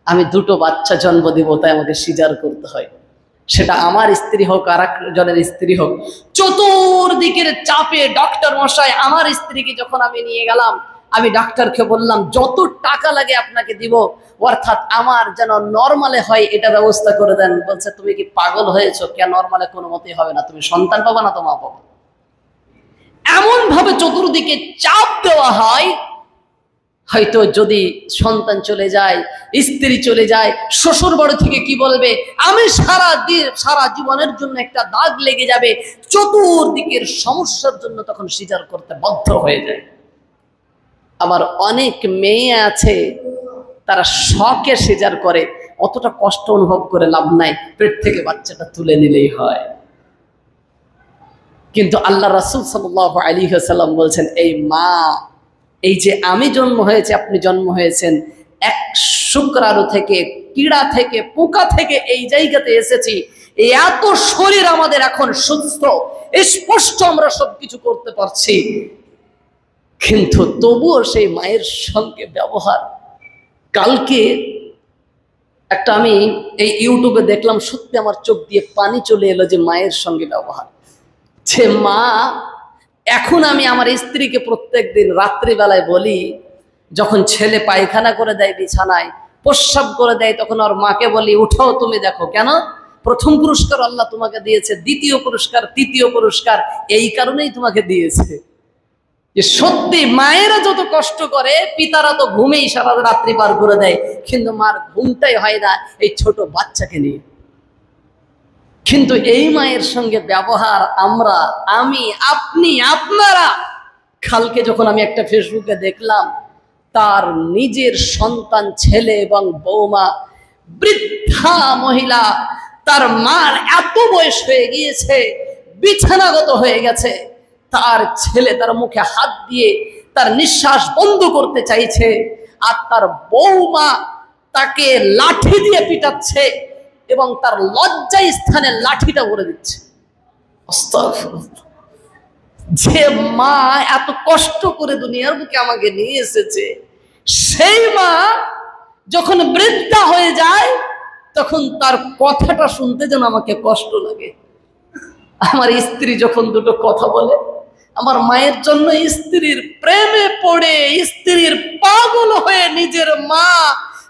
আমি 2টো বাচ্চা জন্ম দিব, তাই আমাকে সিজার করতে হয়। সেটা আমার স্ত্রী হোক আর একজনের স্ত্রী হোক, চতুর্দিকের চাপে ডক্টর মশাই, আমার স্ত্রীকে যখন আমি নিয়ে গেলাম, আমি ডাক্তারকে বললাম যত টাকা লাগে আপনাকে দিব, অর্থাৎ আমার যেন নরমালে হয় এটা ব্যবস্থা করে দেন। বলছে, তুমি কি পাগল হয়েছো? কে নরমালে কোনো মতেই হবে না, তুমি সন্তান পাবা না তো মা পাবা। এমন ভাবে চতুর্দিকে চাপ দেওয়া হয়, হয়তো যদি সন্তান চলে যায়, স্ত্রী চলে যায়, শ্বশুর বাড়ি থেকে কি বলবে, আমি সারা জীবনের জন্য একটা দাগ লেগে যাবে। চতুর্দিকের সমস্যার জন্য তখন সিজার করতে বাধ্য হয়ে যায়। আবার অনেক মেয়ে আছে, তারা শখে সিজার করে, অতটা কষ্ট অনুভব করে লাভ নাই, পেট থেকে বাচ্চাটা তুলে নিলেই হয়। কিন্তু আল্লাহ রাসূল সাল্লাল্লাহু আলাইহি ওয়াসাল্লাম বলছেন, এই মা, এই যে আমি জন্ম হয়েছে, আপনি জন্ম হয়েছেন, এক শুক্রাণু থেকে, কীড়া থেকে, পোকা থেকে এই জায়গাতে এসেছি। এই এত শরীর আমাদের এখন সুস্থ, স্পষ্ট আমরা সবকিছু করতে পারছি, কিন্তু তবুও সেই মায়ের সঙ্গে ব্যবহার। কালকে একটা আমি এই ইউটিউবে দেখলাম, সত্যি আমার চোখ দিয়ে পানি চলে এলো, যে মায়ের সঙ্গে ব্যবহার। যে মা, এখন আমি আমার স্ত্রীকে প্রত্যেকদিন রাত্রিবেলায় বলি, যখন ছেলে পায়খানা করে দেয় বিছানায়, প্রস্রাব করে দেয়, তখন ওর মাকে বলি, উঠাও তুমি দেখো। কেন? প্রথম পুরস্কার আল্লাহ তোমাকে দিয়েছে, দ্বিতীয় পুরস্কার, তৃতীয় পুরস্কার এই কারণেই তোমাকে দিয়েছে, যে সত্যি মায়েরা যত কষ্ট করে, পিতারা তো ঘুমেই সারা রাত্রি পার করে দেয়, কিন্তু মার ঘুমটাই হয় না এই ছোট বাচ্চাকে নিয়ে। কিন্তু এই মায়ের সঙ্গে ব্যবহার আমি, আপনি, আপনারা। কালকে যখন আমি একটা ফেসবুকে দেখলাম, তার নিজের সন্তান ছেলে এবং বৌমা, বৃদ্ধা মহিলা, তার মার এত বয়স হয়ে গিয়েছে, বিছানাগত হয়ে গেছে, তার ছেলে তার মুখে হাত দিয়ে তার নিঃশ্বাস বন্ধ করতে চাইছে, আর তার বৌমা তাকে লাঠি দিয়ে পিটাচ্ছে এবং তার লজ্জা স্থানে লাঠিটা ভরে দিচ্ছে। আস্তাগফিরুল্লাহ। যে মা এত কষ্ট করে দুনিয়ার বুকে আমাকে নিয়ে এসেছে, সেই মা যখন বৃদ্ধা হয়ে যায় তখন তার কথাটা শুনতে যেন আমাকে কষ্ট লাগে। আমার স্ত্রী যখন দুটো কথা বলে, আমার মায়ের জন্য স্ত্রীর প্রেমে পড়ে, স্ত্রীর পাগল হয়ে নিজের মা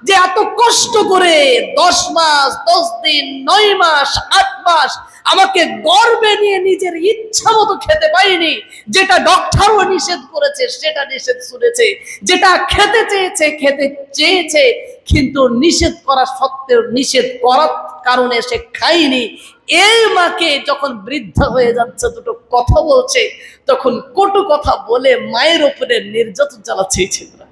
যে এত কষ্ট করে 10 মাস 10 দিন 9 মাস 8 মাস আমাকে গর্বে নিয়ে নিজের ইচ্ছা মতো খেতে পাইনি, যেটা ডক্টরও নিষেধ করেছে সেটা নিষেধ শুনেছে, যেটা খেতে চেয়েছে কিন্তু নিষেধ করা সত্ত্বেও নিষেধ করার কারণে সে খায়নি, এই মাকে যখন বৃদ্ধা হয়ে যাচ্ছে দুটো কথা বলছে, তখন কটু কথা বলে মায়ের উপরে নির্যাতন চালাচ্ছে ছেলেরা।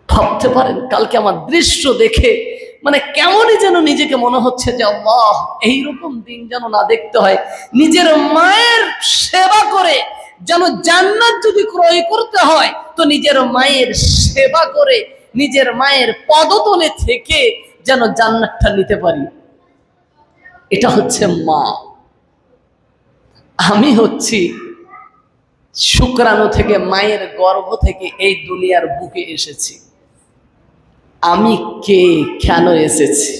ভাবতে পারেন কালকে আমার দৃশ্য দেখে মানে কেমনই যেন নিজেকে মনে হচ্ছে যে আল্লাহ এইরকম দিন যেন না দেখতে হয়। নিজের মায়ের সেবা করে যেন জান্নাত যদি ক্রয় করতে হয় তো নিজের মায়ের সেবা করে নিজের মায়ের পদতলে থেকে যেন জান্নাতটা নিতে পারি। এটা হচ্ছে মা। আমি হচ্ছি শুক্রাণু থেকে, মায়ের গর্ভ থেকে এই দুনিয়ার বুকে এসেছি। আমি কে, কেন এসেছি?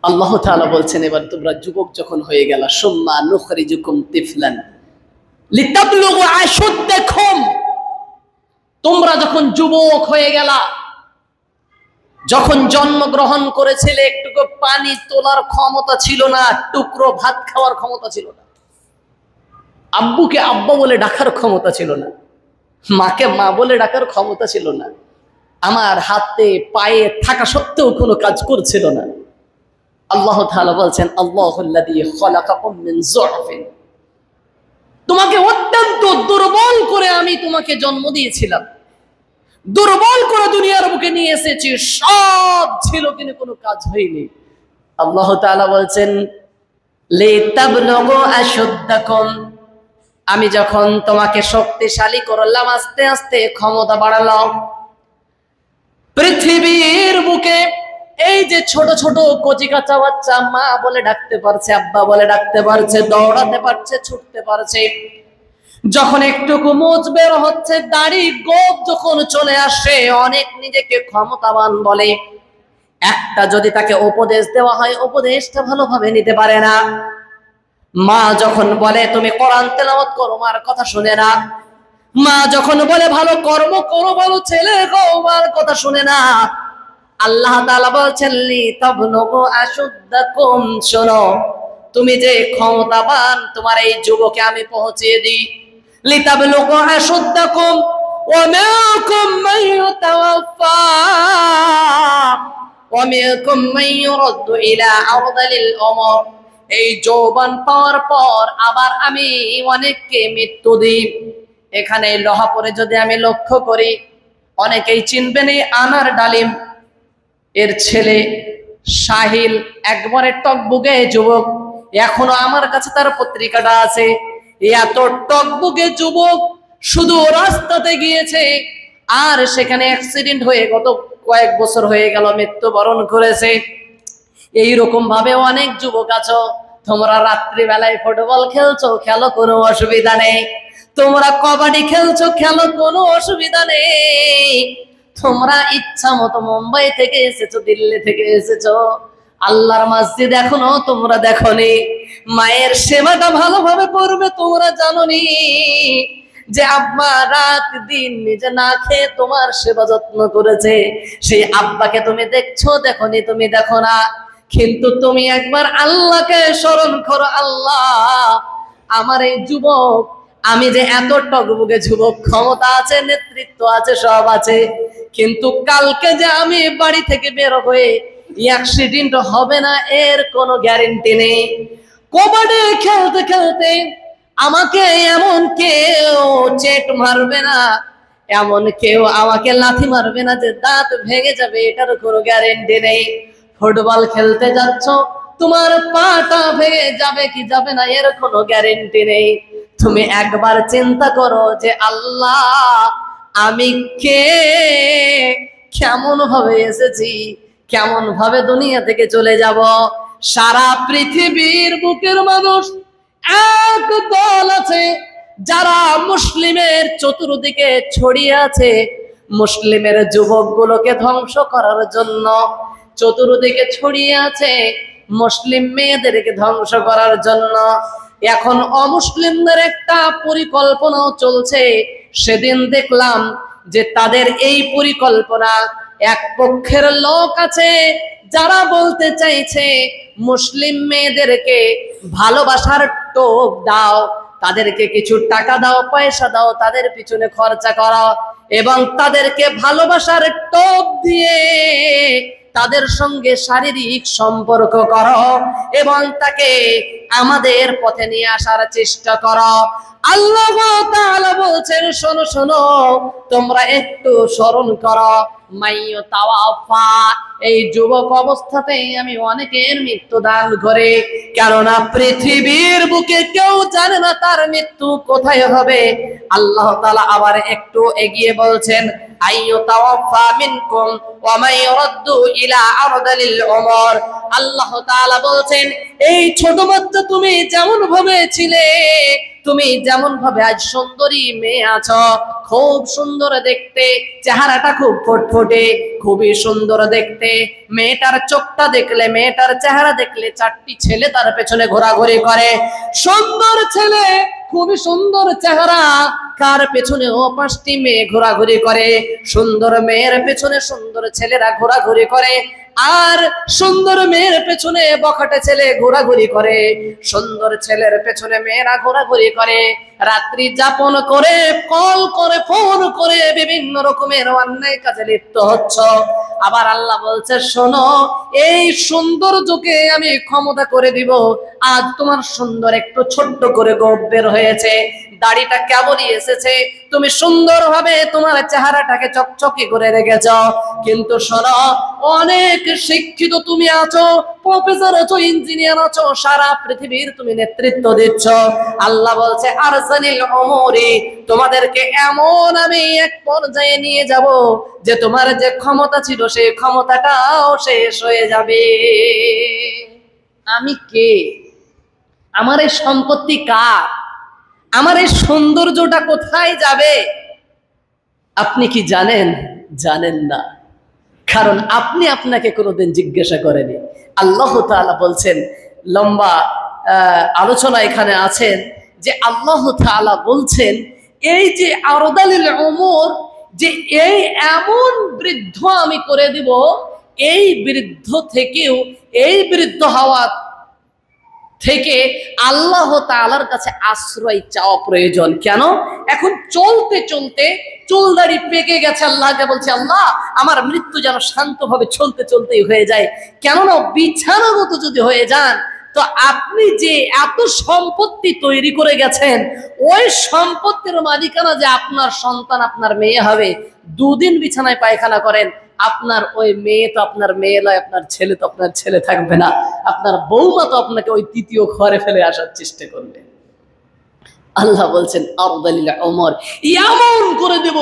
আল্লাহ তাআলা বলছেন, এবার তোমরা যুবক যখন হয়ে গেলা, সুম্মা নুখরিজুকুম তিফলান লিতাবলুগু আশুদ্দাকুম, তোমরা যখন যুবক হয়ে গেলা, যখন জন্মগ্রহণ করেছিলে একটুকু পানি তোলার ক্ষমতা ছিল না, টুকরো ভাত খাওয়ার ক্ষমতা ছিল না, আব্বুকে আব্বা বলে ডাকার ক্ষমতা ছিল না, মাকে মা বলে ডাকার ক্ষমতা ছিল না, আমার হাতে পায়ে থাকা সত্ত্বেও কোনো কাজ করছিল না। আল্লাহ তাআলা বলছেন, আল্লাহুল্লাযী খালাকাকুম মিন যুফিন, তোমাকে অত্যন্ত দুর্বল করে আমি তোমাকে জন্ম দিয়েছিলাম, দুর্বল করে দুনিয়ার বুকে নিয়ে এসেছি, সব ছিল কিন্তু কোনো কাজ হয়নি। আল্লাহ তাআলা বলছেন, লিতাবলুগু আশুদ্দাকুম, আমি যখন তোমাকে শক্তিশালী করলাম, আস্তে আস্তে ক্ষমতা বাড়ালাম, পৃথিবীর বুকে এই যে ছোট ছোট কচি কাঁচা বাচ্চা মা বলে ডাকতে পারছে, আব্বা বলে ডাকতে পারছে, দৌড়াতে পারছে, ছুটতে পারছে, যখন একটুকু মোচ বের হচ্ছে, দাড়ি গোপ যখন চলে আসে, অনেক নিজেকে ক্ষমতাবান বলে, একটা যদি তাকে উপদেশ দেওয়া হয় উপদেশটা ভালোভাবে নিতে পারে না। মা যখন বলে তুমি কোরআন তেলাওয়াত করো, মার কথা শুনে না। মা যখন বলে ভালো কর্ম করো, ভালো ছেলে গো, মার কথা শুনে না। আল্লাহ তাআলা বলছেন, লিতাবলুগু আশুদ্দাকুম, শোনো তুমি যে ক্ষমতাবান তোমার এই যুবকে আমি পৌঁছিয়ে দিই। লিতাবলুগু আশুদ্দাকুম ওয়া মিনকুম মান ইউতাওয়াফা ওয়া মিনকুম মান ইউরাদ্দু ইলা আরযালিল উমর, এই যৌবন পাওয়ার পর আবার আমি অনেককে মৃত্যু দিই। এখানে লোহাপুরে যদি আমি লক্ষ্য করি, অনেকেই চিনবেন এই আনার ডালিম, এর ছেলে সাহিল একবারে টকবুকে যুবক, এখনো আমার কাছে তার পত্রিকাটা আছে। এত টকবুকে যুবক শুধু রাস্তাতে গিয়েছে আর সেখানে অ্যাক্সিডেন্ট হয়ে গত কয়েক বছর হয়ে গেল মৃত্যুবরণ করেছে। এইরকম ভাবে অনেক যুবক আছো, তোমরা রাত্রিবেলায় ফুটবল খেলছো, খেলো, কোনো অসুবিধা নেই। তোমরা কবাডি খেলছো, খেলো, কোনো অসুবিধা নেই। তোমরা ইচ্ছা মতো মুম্বাই থেকে এসেছো, দিল্লি থেকে এসেছো, আল্লাহর মসজিদ এখনো তোমরা দেখোনি। মায়ের সেবাটা ভালোভাবে করবে, তোমরা জানোনি যে আব্বা রাত দিন নিজে না খেয়ে তোমার সেবা যত্ন করেছে। সেই আব্বাকে তুমি দেখছো, দেখোনি, তুমি দেখো না, কিন্তু তুমি একবার আল্লাহকে স্মরণ করো। আল্লাহ, আমার এই যুবক, আমি যে এত টকবুকে যুবক, ক্ষমতা আছে, নেতৃত্ব আছে, সব আছে, কিন্তু কালকে যে আমি বাড়ি থেকে বের হয়ে অ্যাক্সিডেন্ট হবে না এর কোনো গ্যারান্টি নেই। কবাডি খেলতে খেলতে আমাকে এমন কেউ চেট মারবে না, এমন কেউ আমাকে লাথি মারবে না যে দাঁত ভেঙে যাবে, এটার কোনো গ্যারান্টি নেই। ফুটবল খেলতে যাচ্ছ, তোমার পাটা ভেঙে যাবে কি যাবে না এর কোনো গ্যারেন্টি নেই। তুমি একবার চিন্তা করো যে আল্লাহ আমি কে, কেমন ভাবে এসেছি, কেমন ভাবে দুনিয়া থেকে চলে যাব। সারা পৃথিবীর বুকের মানুষ এক দল আছে যারা মুসলিমের চতুর্দিকে ছড়িয়ে আছে, মুসলিমের যুবকগুলোকে ধ্বংস করার জন্য চতুর্দিকে ছড়িয়ে আছে, মুসলিম মেয়েদেরকে ধ্বংস করার জন্য। এখন অমুসলিমদের একটা পরিকল্পনাও চলছে। সেদিন দেখলাম যে তাদের এই পরিকল্পনা, এক পক্ষের লোক আছে যারা বলতে চাইছে মুসলিম মেয়েদেরকে ভালোবাসার টোপ দাও, তাদেরকে কিছু টাকা দাও, পয়সা দাও, তাদের পিছনে খরচা করো এবং তাদেরকে ভালোবাসার টোপ দিয়ে তাদের সঙ্গে শারীরিক সম্পর্ক করো এবং তাকে আমাদের পথে নিয়ে আসার চেষ্টা করো। আল্লাহ তাআলা বলছেন, শোনো শোনো, তোমরা একটু স্মরণ করো, মাইয়ু তাওয়াফা, এই যুবক অবস্থাতেই আমি অনেকের মৃত্যু দান করে, কেননা পৃথিবীর বুকে কেউ জানে না তার মৃত্যু কোথায় হবে। আল্লাহ তাআলা আবার একটু এগিয়ে বলছেন, আইয়ু তাওয়াফা মিনকুম ওয়া মান ইউরাদ্দু ইলা আরদালিল উমর। আল্লাহ তাআলা বলছেন, এই ছোট বাচ্চা তুমি যেমন ভাবে ছিলে, তুমি যেমন ভাবে আজ সুন্দরী মেয়ে আছো, খুব সুন্দর দেখতে, চেহারাটা খুব ফুটফুটে, খুবই সুন্দর দেখতে, মেয়েটার চোখটা দেখলে, মেয়েটার চেহারা দেখলে চারটি ছেলে তার পেছনে ঘোরাঘুরি করে। সুন্দর ছেলে, খুবই সুন্দর চেহারা, কার পেছনেও পাঁচটি মেয়ে ঘোরাঘুরি করে। সুন্দর মেয়ের পেছনে সুন্দর ছেলেরা ঘোরাঘুরি করে, আর সুন্দর মেয়ের পেছনে বখাটে ছেলে ঘোরাঘুরি করে, সুন্দর ছেলের পেছনে মেয়েরা ঘোরাঘুরি করে, রাত্রি যাপন করে, কল করে, ফোন করে বিভিন্ন রকমের অন্যায় কাজে লিপ্ত হচ্ছ। আবার আল্লাহ বলছে, শোনো, এই সৌন্দর্যকে আমি ক্ষমতা করে দিব। আজ তোমার সুন্দর একটু ছোট্ট করে গোঁফ বের হয়েছে, দাড়িটা কেবলই এসেছে, তুমি সুন্দর ভাবে তোমার চেহারাটাকে চকচকে করে রেখেছ, কিন্তু শোনো, অনেক শিক্ষিত তুমি আছো, প্রফেসর আছো, ইঞ্জিনিয়ার আছো, সারা পৃথিবীর তুমি নেতৃত্ব দিচ্ছ। আল্লাহ বলছে, আরসানিল উমুরি, তোমাদেরকে এমন আমি এক পর্যায়ে নিয়ে যাব যে তোমার যে ক্ষমতা ছিল সেই ক্ষমতাটাও শেষ হয়ে যাবে। আমি কে? আমার এই সম্পত্তি কার? আমার এই সৌন্দর্যটা কোথায় যাবে? আপনি কি জানেন? জানেন না, কারণ আপনি আপনাকে কোনোদিন জিজ্ঞাসা করেনি। আল্লাহ তাআলা বলছেন, লম্বা আলোচনা এখানে আছেন যে আল্লাহ তাআলা বলছেন, এই যে আরদালিল উমর, যে এই এমন বৃদ্ধ আমি করে দিব, এই বৃদ্ধ থেকেও, এই বৃদ্ধ হওয়া থেকে আল্লাহ তাআলার কাছে আশ্রয় চাওয়া প্রয়োজন। কেন? এখন চলতে চলতে চুল দাড়ি পেকে গেছে, আল্লাহকে বলছে, আল্লাহ আমার মৃত্যু যেন শান্তভাবে চলতে চলতেই হয়ে যায়। কেননা বিছানাগত যদি হয়ে যান, তো আপনি যে এত সম্পত্তি তৈরি করে গেছেন, ওই সম্পত্তির মালিকানা যে আপনার সন্তান, আপনার মেয়ে হবে, দুদিন বিছানায় পায়খানা করেন, আপনার ওই মেয়ে তো আপনার মেয়ে নয়, আপনার ছেলে তো আপনার ছেলে থাকবে না, আপনার বৌমা তো আপনাকে ওই তৃতীয় ঘরে ফেলে আসার চেষ্টা করবে। আল্লাহ বলছেন, আরদালিল উমর, এমন করে দেব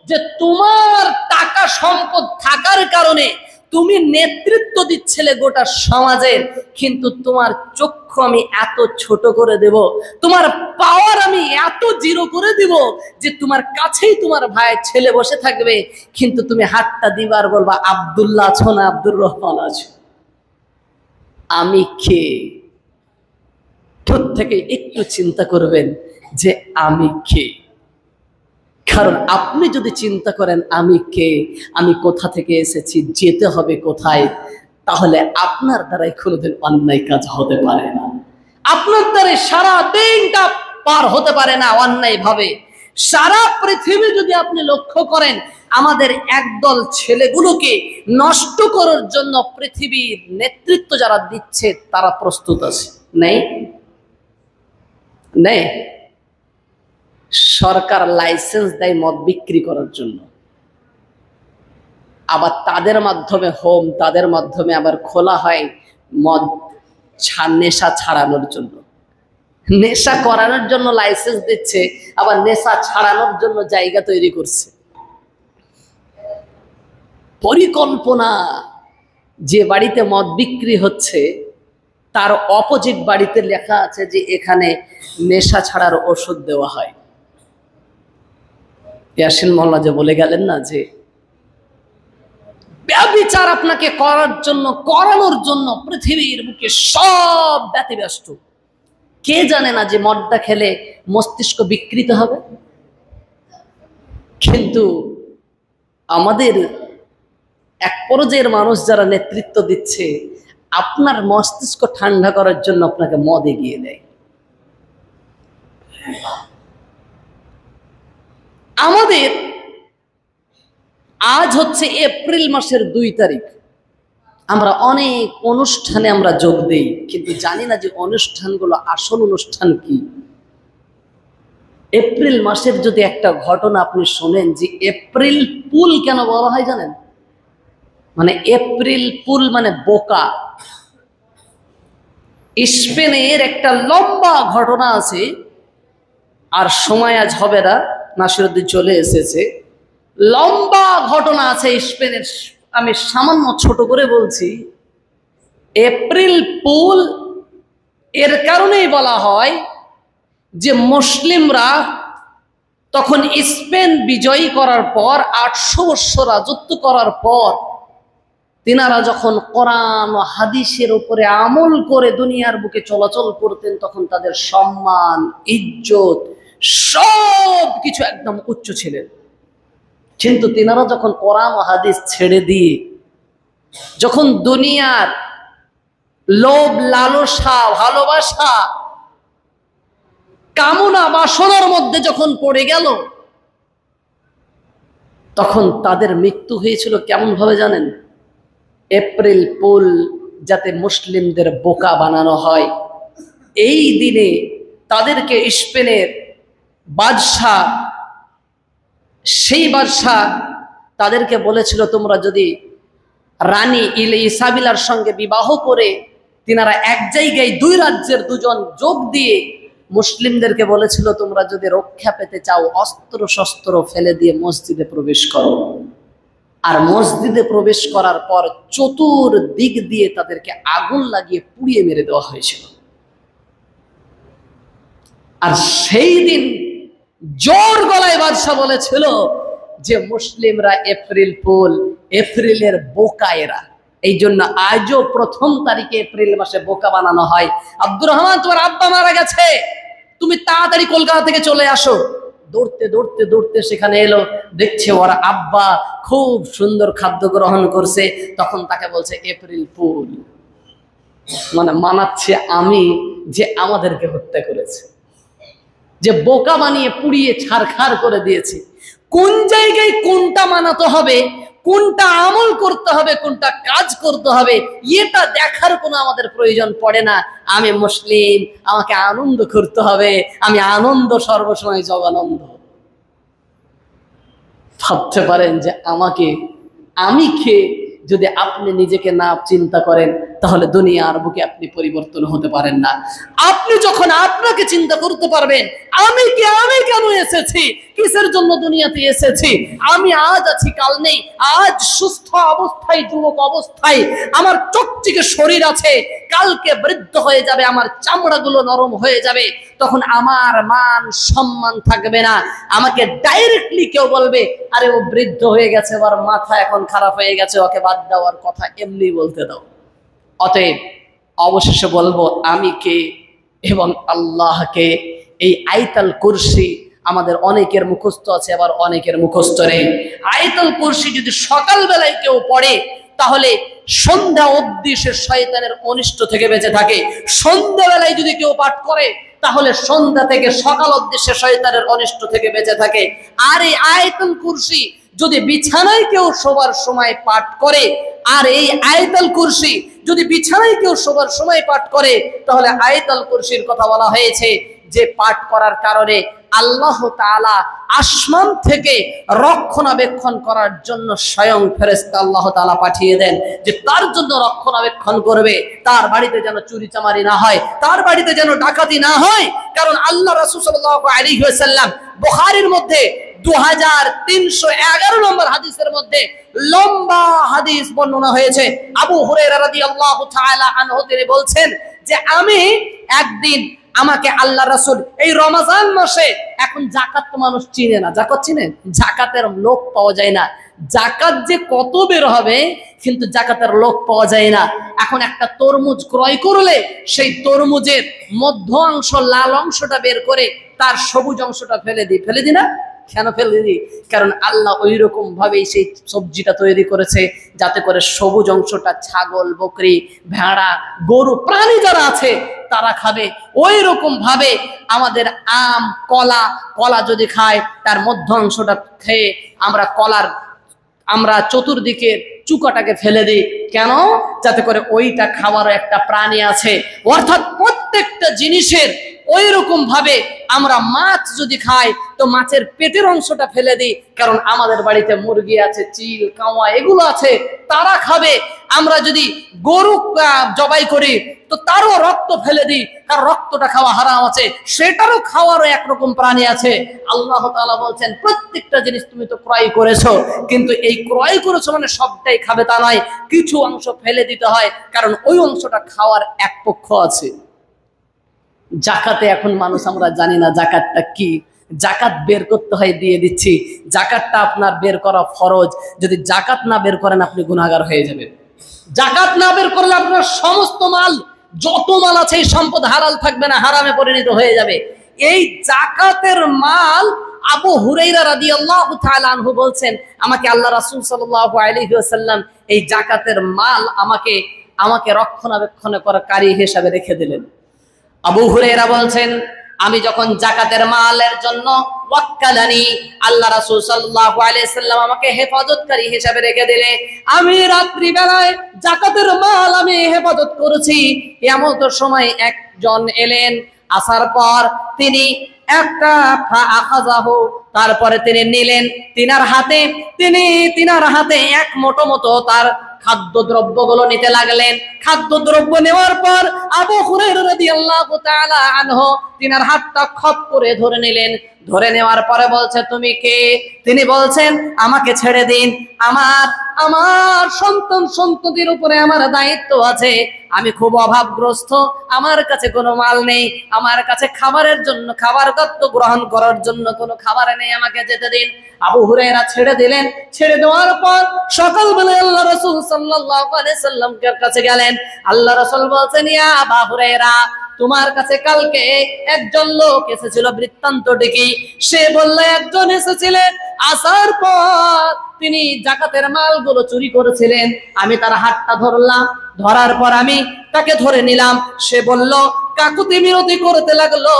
যে তোমার টাকা সম্পদ থাকার কারণে তুমি নেতৃত্ব দিচ্ছিলে গোটা সমাজের, কিন্তু তোমার চক্ষু আমি এত ছোট করে দেব, তোমার পাওয়ার আমি এত জিরো করে দিব যে তোমার কাছেই তোমার ভাইয়ের ছেলে বসে থাকবে, কিন্তু তুমি হাতটা দিবার বলবা, আব্দুল্লাহ আছো না আব্দুর রহমান আছো। আমি কে? প্রত্যেকে একটু চিন্তা করবেন যে আমি কে। কারণ আপনি যদি চিন্তা করেন আমি কে, আমি কোথা থেকে এসেছি, যেতে হবে কোথায়, তাহলে আপনার দ্বারাই কোনোদিন অন্যায় কাজ হতে পারে না, আপনার দ্বারাই সারা দিনটা পার হতে পারে না অন্যায় ভাবে। সারা পৃথিবী যদি আপনি লক্ষ্য করেন, আমাদের একদল ছেলেগুলোকে নষ্ট করার জন্য পৃথিবীর নেতৃত্ব যারা দিচ্ছে তারা প্রস্তুত আছে, নেই? নেই? সরকার লাইসেন্স দেয় মদ বিক্রি করার জন্য, আবার তাদের মাধ্যমে হোম, তাদের মাধ্যমে আবার খোলা হয় মদ নেশা ছাড়ানোর জন্য। নেশা করানোর জন্য লাইসেন্স দিচ্ছে, আবার নেশা ছাড়ানোর জন্য জায়গা তৈরি করছে। পরিকল্পনা। যে বাড়িতে মদ বিক্রি হচ্ছে তার অপোজিট বাড়িতে লেখা আছে যে এখানে নেশা ছাড়ার ওষুধ দেওয়া হয়। ইয়াসিন মোল্লা যে বলে গেলেন না যে ব্যভিচার আপনাকে করার জন্য, করানোর জন্য পৃথিবীর বুকে সব ব্যতিব্যস্ত। কে জানে না যে মদটা খেলে মস্তিষ্ক বিকৃত হবে? কিন্তু আমাদের এক পর্যায়ের মানুষ যারা নেতৃত্ব দিচ্ছে, আপনার মস্তিষ্ক ঠান্ডা করার জন্য আপনাকে মদ এগিয়ে দেয়। আমাদের আজ হচ্ছে এপ্রিল মাসের 2 তারিখ। আমরা অনেক অনুষ্ঠানে আমরা যোগ দেই, কিন্তু জানি না যে অনুষ্ঠানগুলো আসল অনুষ্ঠান কি। এপ্রিল মাসের যদি একটা ঘটনা আপনি শোনেন, যে এপ্রিল ফুল কেন বলা হয় জানেন? মানে এপ্রিল ফুল মানে বোকা। স্পেনের একটা লম্বা ঘটনা আছে, আর সময় আজ হবে না, নাসিরউদ্দিন চলে এসেছে। লম্বা ঘটনা আছে স্পেনের, আমি সামান্য ছোট করে বলছি। এপ্রিল ফুল এর কারণেই বলা হয় যে মুসলিমরা তখন স্পেন বিজয়ী করার পর, 800 বছর রাজত্ব করার পর, তিনারা যখন কোরআন ও হাদিসের উপরে আমল করে দুনিয়ার বুকে চলাচল করতেন, তখন তাদের সম্মান, ইজ্জত সব কিছু একদম উচ্চ ছিলেন। কিন্তু তিনারা যখন কোরআন ও হাদিস ছেড়ে দিয়ে যখন দুনিয়ার লোভ, লালসা, ভালোবাসা, কামনা, বাসনার মধ্যে যখন পড়ে গেল, তখন তাদের মৃত্যু হয়েছিল কেমন ভাবে জানেন? এপ্রিল ফুল যাতে মুসলিমদের বোকা বানানো হয়, এই দিনে তাদেরকে স্পেনের বাদশাহ, সেই বাদশাহ তাদেরকে বলেছিল, তোমরা যদি রানী ইসাবিলার সঙ্গে বিবাহ করে, তিনারা এক জায়গায় 2 রাজ্যের 2 জন যোগ দিয়ে মুসলিমদেরকে বলেছিল, তোমরা যদি রক্ষা পেতে চাও অস্ত্র শস্ত্র ফেলে দিয়ে মসজিদে প্রবেশ করো। আর মসজিদে প্রবেশ করার পর চতুর্দিক দিয়ে তাদেরকে আগুন লাগিয়ে পুড়িয়ে মেরে দেওয়া হয়েছিল। আর সেই দিন জোর গলায় বাদশাহ বলেছিল যে মুসলিমরা এপ্রিল ফুল, এপ্রিলের বোকা এরা। এই জন্য আজও 1 তারিখে এপ্রিল মাসে বোকা বানানো হয়। আব্দুর রহমান, তোমার আব্বা মারা গেছে, তুমি তাড়াতাড়ি কলকাতা থেকে চলে আসো। দৌড়তে দৌড়তে দৌড়তে সেখানে এলো, দেখছে ওর আব্বা খুব সুন্দর খাদ্য গ্রহণ করছে। তখন তাকে বলছে এপ্রিল ফুল, মানে মানাচ্ছে আমি যে আমাদেরকে হত্যা করেছে, যে বোকা বানিয়ে পুড়িয়ে ছারখার করে দিয়েছে। কোন জায়গায় কোনটা মানাতে হবে, কোনটা আমল করতে হবে, কোনটা কাজ করতে হবে, এটা দেখার কোনো আমাদের প্রয়োজন পড়ে না। আমি মুসলিম, আমাকে আনন্দ করতে হবে, আমি আনন্দ সর্বসময় জগানন্দ। ভাবতে পারেন যে আমি কে? যদি আপনি নিজেকে না চিন্তা করেন, তাহলে দুনিয়ার বুকে আপনি পরিবর্তন হতে পারেন না। আপনি যখন আপনাকে চিন্তা করতে পারবেন, আমি কে, আমি কেন এসেছি, কিসের জন্য দুনিয়াতে এসেছি, আমি আজ আছি কাল নেই, আজ সুস্থ অবস্থায়, যুবক অবস্থায় আমার চকচকে শরীর আছে, কালকে বৃদ্ধ হয়ে যাবে, আমার চামড়াগুলো নরম হয়ে যাবে, তখন আমার মান সম্মান থাকবে না। আমাকে ডাইরেক্টলি কেউ বলবে, আরে ও বৃদ্ধ হয়ে গেছে, ওর মাথা এখন খারাপ হয়ে গেছে, ওকে বাদ দেওয়ার কথা এমনি বলতে দাও। অতএব অবশেষে বলবো আমি কে এবং আল্লাহকে। এই আয়াতুল কুরসি আমাদের অনেকের মুখস্থ আছে, আবার অনেকের মুখস্থ নেই। আয়াতুল কুরসি যদি সকালবেলায় কেউ পড়ে, তাহলে সন্ধ্যা অবধি সে শয়তানের অনিষ্ট থেকে বেঁচে থাকে। সন্ধ্যাবেলায় যদি কেউ পাঠ করে, তাহলে সন্ধ্যা থেকে সকাল অবধি সে শয়তানের অনিষ্ট থেকে বেঁচে থাকে। আর এই আয়াতুল কুরসি যদি বিছানায় কেউ শোবার সময় পাঠ করে, আর এই আয়াতুল কুরসি যদি বিছানায় কেউ শোবার সময় পাঠ করে, তাহলে আয়াতুল কুরসির কথা বলা হয়েছে যে পাঠ করার কারণে আল্লাহ তাআলা আসমান থেকে রক্ষণাবেক্ষণ করার জন্য স্বয়ং ফেরেশতা আল্লাহ তাআলা পাঠিয়ে দেন, যে তার জন্য রক্ষণাবেক্ষণ করবে, তার বাড়িতে যেন চুরি চামারি না হয়, তার বাড়িতে যেন ডাকাতি না হয়। কারণ আল্লাহ রাসূল সাল্লাল্লাহু আলাইহি ওয়াসাল্লাম বুখারীর মধ্যে 2311 নম্বর হাদিসের মধ্যে লম্বা হাদিস বর্ণনা হয়েছে। আবু হুরায়রা রাদিয়াল্লাহু তাআলা আনহু তিনি বলছেন যে আমি একদিন, আমাকে আল্লাহ রাসূল এই রমজান মাসে, এখন যাকাত তো মানুষ চিনে না, যাকাত চিনেন? যাকাতের লোক পাওয়া যায় না, যাকাত যে কত বের হবে কিন্তু যাকাতের লোক পাওয়া যায় না। এখন একটা তরমুজ ক্রয় করলে সেই তরমুজের মধ্য অংশ, লাল অংশটা বের করে তার সবুজ অংশটা ফেলে দিই না? কেন ফেলে দিই? কারণ আল্লাহ ওই রকম ভাবে সেই সবজিটা তৈরি করেছে যাতে করে সবুজ অংশটা ছাগল, বকরি, ভেড়া, গরু, প্রাণী যারা আছে তারা খাবে। ওই রকম ভাবে আমাদের আম, কলা যদি খায় তার মধ্য অংশটা খেয়ে আমরা চতুর্দিকে চুকাটাকে ফেলে দিই। কেন? যাতে করে ওইটা খাওয়ারও একটা প্রাণী আছে। অর্থাৎ প্রত্যেকটা জিনিসের ওই রকম ভাবে আমরা মাছ যদি খাই তো মাছের পেটের অংশটা ফেলে দিই, কারণ আমাদের বাড়িতে মুরগি আছে, চিল, কাওয়া এগুলো আছে, তারা খাবে। আমরা যদি গরু জবাই করি তো তারও রক্ত ফেলে দিই, কারণ রক্তটা খাওয়া হারাম আছে, সেটারও খাওয়ারও একরকম প্রাণী আছে। আল্লাহ তাআলা বলছেন প্রত্যেকটা জিনিস তুমি তো ক্রয় করেছো, কিন্তু এই ক্রয় করেছো মানে সবটাই খাবে তা নয়, কিছু অংশ ফেলে দিতে হয়, কারণ ওই অংশটা খাওয়ার এক পক্ষ আছে। জাকাতে এখন মানুষ আমরা জানি না জাকাতটা কি। জাকাত বের করতে হয়, দিয়ে দিচ্ছি। জাকাতটা আপনার বের করা ফরজ। যদি জাকাত না বের করেন আপনি গুনাহগার হয়ে যাবেন। জাকাত না বের করলে আপনার সমস্ত মাল, যত মাল আছে এই সম্পদ হালাল থাকবে না, হারামে পরিণত হয়ে যাবে। এই জাকাতের মাল আবু হুরায়রা রাদিয়াল্লাহু তাআলা আনহু বলছেন, আমাকে আল্লাহ রাসূল সাল্লাল্লাহু আলাইহি ওয়াসাল্লাম এই জাকাতের মাল আমাকে রক্ষণাবেক্ষণ করাকারী হিসেবে রেখে দিলেন। আবু হুরায়রা বলছেন, আমি যখন জাকাতের মালের জন্য ওয়াক্কালানি, আল্লাহ রাসূল সাল্লাল্লাহু আলাইহি সাল্লাম আমাকে হেফাজতকারী হিসেবে রেখে দিলে, আমি রাত্রি বেলায় জাকাতের মাল আমি হেফাজত করেছি। এমন তো সময় একজন এলেন, আসার পর তিনি একটা আখাযাহু, তারপরে তিনি নিলেন তিনার হাতে এক মোটো মতো তার খাদ্যদ্রব্যগুলো নিতে লাগলেন। খাদ্যদ্রব্য নেওয়ার পর আবু হুরায়রা রাদিয়াল্লাহু তাআলা আনহু তিনার হাতটা খপ করে ধরে নিলেন। ধরে নেওয়ার পরে বলছে, তুমি কে? তিনি বলছেন, আমাকে ছেড়ে দিন, আমার সন্ততির উপরে আমার দায়িত্ব আছে, আমি খুব অভাবগ্রস্ত, আমার কাছে কোনো মাল নেই, আমার কাছে খাবারের জন্য, খাবার গ্রহণ করার জন্য কোনো খাবার নেই, আমাকে যেতে দিন। আবু হুরায়রা ছেড়ে দিলেন। ছেড়ে দেওয়ার পর সকালবেলায় আল্লাহ রাসূল সাল্লাল্লাহু আলাইহি সাল্লামের কাছে গেলেন। আল্লাহ রাসূল বলছেন, ইয়া আবু হুরায়রা, তোমার কাছে কালকে একজন লোক এসেছিল, বৃত্তান্তটি কি? সে বলল, একজন এসেছিলেন, আসার পর তিনি জাকাতের মালগুলো চুরি করেছিলেন। আমি তার হাতটা ধরলাম, ধরার পর আমি তাকে ধরে নিলাম। সে বলল, কাকুতি মিনতি করতে লাগলো